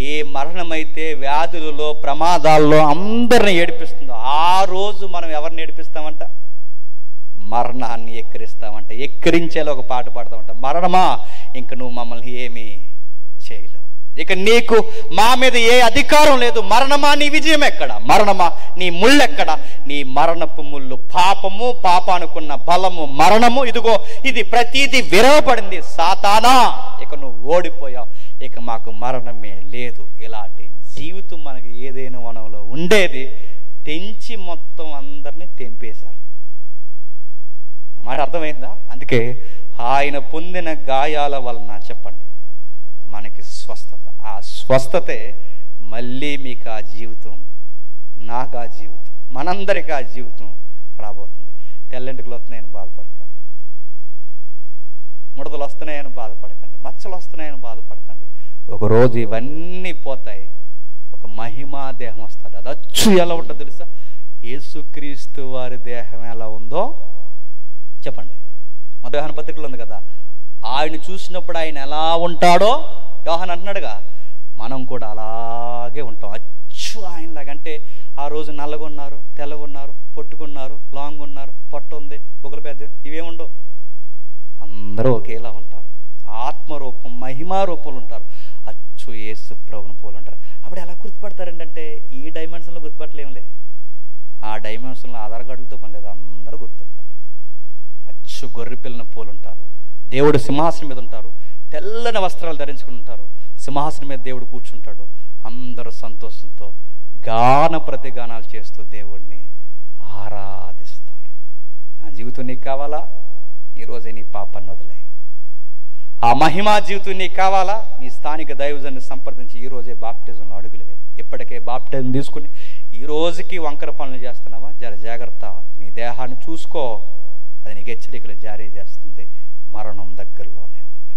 ఏ మరణమైతే వ్యాధులలో, ప్రమాదాల్లో అందరిని ఏడిపిస్తుందో, ఆ రోజు మనం ఎవరిని ఏడిపిస్తామంట? మరణాన్ని ఎక్కిరిస్తామంట. ఎక్కిరించేలా ఒక పాట పాడతామంట. మరణమా ఇంక నువ్వు మమ్మల్ని ఏమీ చేయలేవు, ఇక నీకు మా మీద ఏ అధికారం లేదు. మరణమా నీ విజయం ఎక్కడ? మరణమా నీ ముళ్ళెక్కడ? నీ మరణపు ముళ్ళు పాపము, పాపానుకున్న బలము మరణము. ఇదిగో ఇది ప్రతీది విరవబడింది. సాతానా ఇక నువ్వు ఓడిపోయావు, ఇక మాకు మరణమే లేదు. ఇలాంటి జీవితం మనకి ఏదైనా వనంలో ఉండేది తెంచి మొత్తం అందరినీ తెంపేశారు. మాట అర్థమైందా? అందుకే ఆయన పొందిన గాయాల వలన చెప్పండి మనకి స్వస్థత. ఆ స్వస్థతే మళ్ళీ మీకు ఆ జీవితం, నాకు ఆ జీవితం, మనందరికీ ఆ జీవితం రాబోతుంది. తెల్లంటికలు వస్తున్నాయని బాధపడకండి, ముడతలు వస్తున్నాయని బాధపడకండి, మచ్చలు వస్తున్నాయని బాధపడకండి. ఒకరోజు ఇవన్నీ పోతాయి, ఒక మహిమా దేహం వస్తుంది. అది అచ్చు ఎలా ఉంటుందో తెలుసా? యేసుక్రీస్తు వారి దేహం ఎలా ఉందో చెప్పండి. యోహాను పత్రికలో ఉంది కదా, ఆయన చూసినప్పుడు ఆయన ఎలా ఉంటాడో యోహాన్ అంటున్నాడుగా, మనం కూడా అలాగే ఉంటాం అచ్చు ఆయనలాగా. అంటే ఆ రోజు నల్లగా ఉన్నారు, తెల్లగా ఉన్నారు, పొట్టుకున్నారు, లాంగ్ ఉన్నారు, పొట్ట ఉంది, బుగ్గల పెద్ద, ఇవేముండవు. అందరూ ఒకేలా ఉంటారు. ఆత్మరూపం మహిమా రూపంలో ఉంటారు. అచ్చు యేసు ప్రభువుని పోలు ఉంటారు. అప్పుడు ఎలా గుర్తుపడతారండి అంటే ఈ డైమెన్షన్లో గుర్తుపట్టలేములే, ఆ డైమెన్షన్లో ఆధార్ కార్డులతో పని లేదు, అందరూ గుర్తుంటారు. అచ్చు గొర్రె పిల్లని పోలు ఉంటారు. దేవుడు సింహాసనం మీద ఉంటారు, తెల్లని వస్త్రాలు ధరించుకుని ఉంటారు. సింహాసనం మీద దేవుడు కూర్చుంటాడు. అందరూ సంతోషంతో గాన ప్రతిగానాలు చేస్తూ దేవుడిని ఆరాధిస్తారు. ఆ జీవితం నీకు కావాలా? ఈరోజే నీ పాపాన్ని వదిలే. ఆ మహిమా జీవితం నీకు కావాలా? నీ స్థానిక దైవజన్ని సంప్రదించి ఈరోజే బాప్టిజంలో అడుగులువే. ఇప్పటికే బాప్టిజం తీసుకుని ఈ రోజుకి వంకర పనులు చేస్తున్నావా? జాగ్రత్త, నీ దేహాన్ని చూసుకో, అది నీకు హెచ్చరికలు జారీ చేస్తుంది. మరణం దగ్గరలోనే ఉంది.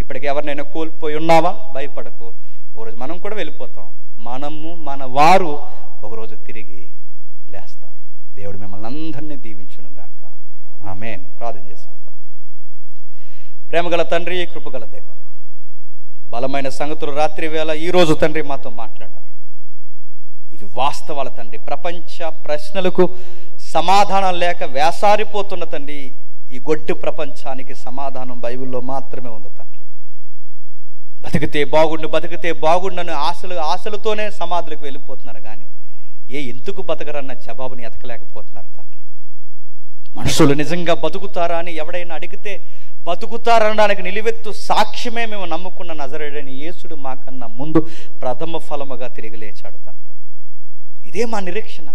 ఇప్పటికి ఎవరినైనా కోల్పోయి ఉన్నావా? భయపడకు, ఒకరోజు మనం కూడా వెళ్ళిపోతాం. మనము మన వారు ఒకరోజు తిరిగి లేస్తారు. దేవుడు మిమ్మల్ని అందరినీ దీవించును గాక. ఆమేన్. ప్రార్థన చేసుకుందాం. ప్రేమగల తండ్రి, కృపగల దేవ, బలమైన సంగతులు రాత్రి వేళ ఈరోజు తండ్రి మాతో మాట్లాడారు. ఇవి వాస్తవాల తండ్రి. ప్రపంచ ప్రశ్నలకు సమాధానం లేక వేసారిపోతున్న తండ్రి ఈ గొడ్డు ప్రపంచానికి సమాధానం బైబిల్లో మాత్రమే ఉంది తండ్రి. బతికితే బాగుండని ఆశలతోనే సమాధులకు వెళ్ళిపోతున్నారు, కానీ ఎందుకు బతకరన్న జవాబుని ఎతకలేకపోతున్నారు తండ్రి. మనుషులు నిజంగా బతుకుతారా అని ఎవడైనా అడిగితే బతుకుతారనడానికి నిలువెత్తు సాక్ష్యమే మేము నమ్ముకున్న నజరేయుడైన యేసుడు మాకన్నా ముందు ప్రథమ ఫలముగా తిరిగి లేచాడు తండ్రి. ఇదే మా నిరీక్షణ,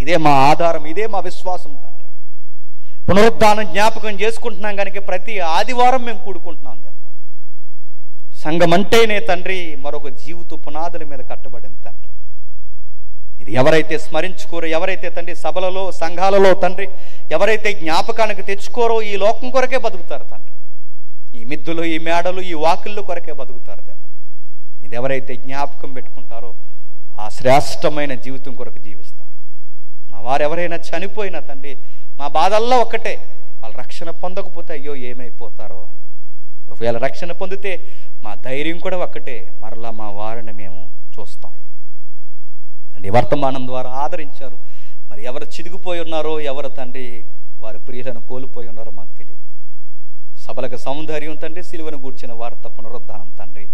ఇదే మా ఆధారం, ఇదే మా విశ్వాసం తండ్రి. పునరుద్ధానం జ్ఞాపకం చేసుకుంటున్నాం కనుక ప్రతి ఆదివారం మేము కూడుకుంటున్నాం దేవా. సంఘం అంటేనే తండ్రి మరొక జీవిత పునాదుల మీద కట్టబడింది తండ్రి. ఇది ఎవరైతే స్మరించుకోరో, ఎవరైతే తండ్రి సభలలో సంఘాలలో తండ్రి ఎవరైతే జ్ఞాపకానికి తెచ్చుకోరో ఈ లోకం కొరకే బతుకుతారు తండ్రి. ఈ మిద్దులు, ఈ మేడలు, ఈ వాకిళ్ళు కొరకే బతుకుతారు దేవ. ఇది ఎవరైతే జ్ఞాపకం పెట్టుకుంటారో ఆ శ్రేష్టమైన జీవితం కొరకు జీవిస్తారు. మా వారు ఎవరైనా చనిపోయినా తండ్రి మా బాధల్లో ఒక్కటే, వాళ్ళు రక్షణ పొందకపోతే అయ్యో ఏమైపోతారో అని. ఒకవేళ రక్షణ పొందితే మా ధైర్యం కూడా ఒక్కటే, మరలా మా వారిని మేము చూస్తాం అండి. వర్తమానం ద్వారా ఆదరించారు. మరి ఎవరు చిదిగిపోయి ఉన్నారో, ఎవరు తండ్రి వారి ప్రియులను కోల్పోయి ఉన్నారో మాకు తెలియదు. సభలకు సౌందర్యం తండ్రి, సిలువను గూర్చిన వార్త పునరుద్ధానం తండ్రి.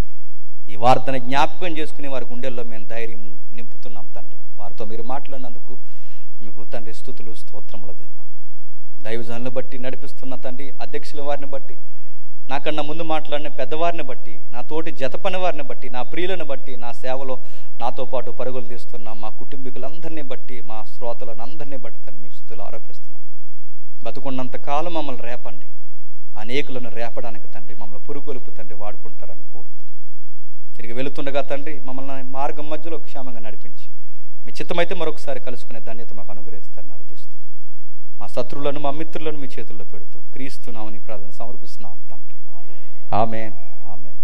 ఈ వార్తను జ్ఞాపకం చేసుకుని వారి గుండెల్లో మేము ధైర్యం నింపుతున్నాం తండ్రి. వారితో మీరు మాట్లాడినందుకు మీకు తండ్రి స్తుతులు, స్తోత్రములు దేవ. దైవజనులను బట్టి నడిపిస్తున్న తండ్రి, అధ్యక్షుల వారిని బట్టి, నాకన్నా ముందు మాట్లాడిన పెద్దవారిని బట్టి, నా తోటి జతపని వారిని బట్టి, నా ప్రియులను బట్టి, నా సేవలో నాతో పాటు పరుగులు తీస్తున్న మా కుటుంబీకులందరినీ బట్టి, మా శ్రోతలను అందరినీ బట్టి తండ్రి మీకు స్తుతులు ఆరోపిస్తున్నాం. బతుకున్నంత కాలం మమ్మల్ని రేపండి, అనేకులను రేపడానికి తండ్రి మమ్మల్ని పురుగొలుపు తండ్రి వాడుకుంటారని కోరుతూ తిరిగి వెళుతుండగా తండ్రి మమ్మల్ని మార్గం మధ్యలో క్షేమంగా నడిపించి మీ చిత్తమైతే మరొకసారి కలుసుకునే ధన్యత మాకు అనుగ్రహిస్తారని అర్థిస్తూ మా శత్రువులను మా మిత్రులను మీ చేతుల్లో పెడుతూ క్రీస్తు నామమున ప్రార్థన సమర్పిస్తున్నాం తండ్రి. ఆమేన్, ఆమేన్.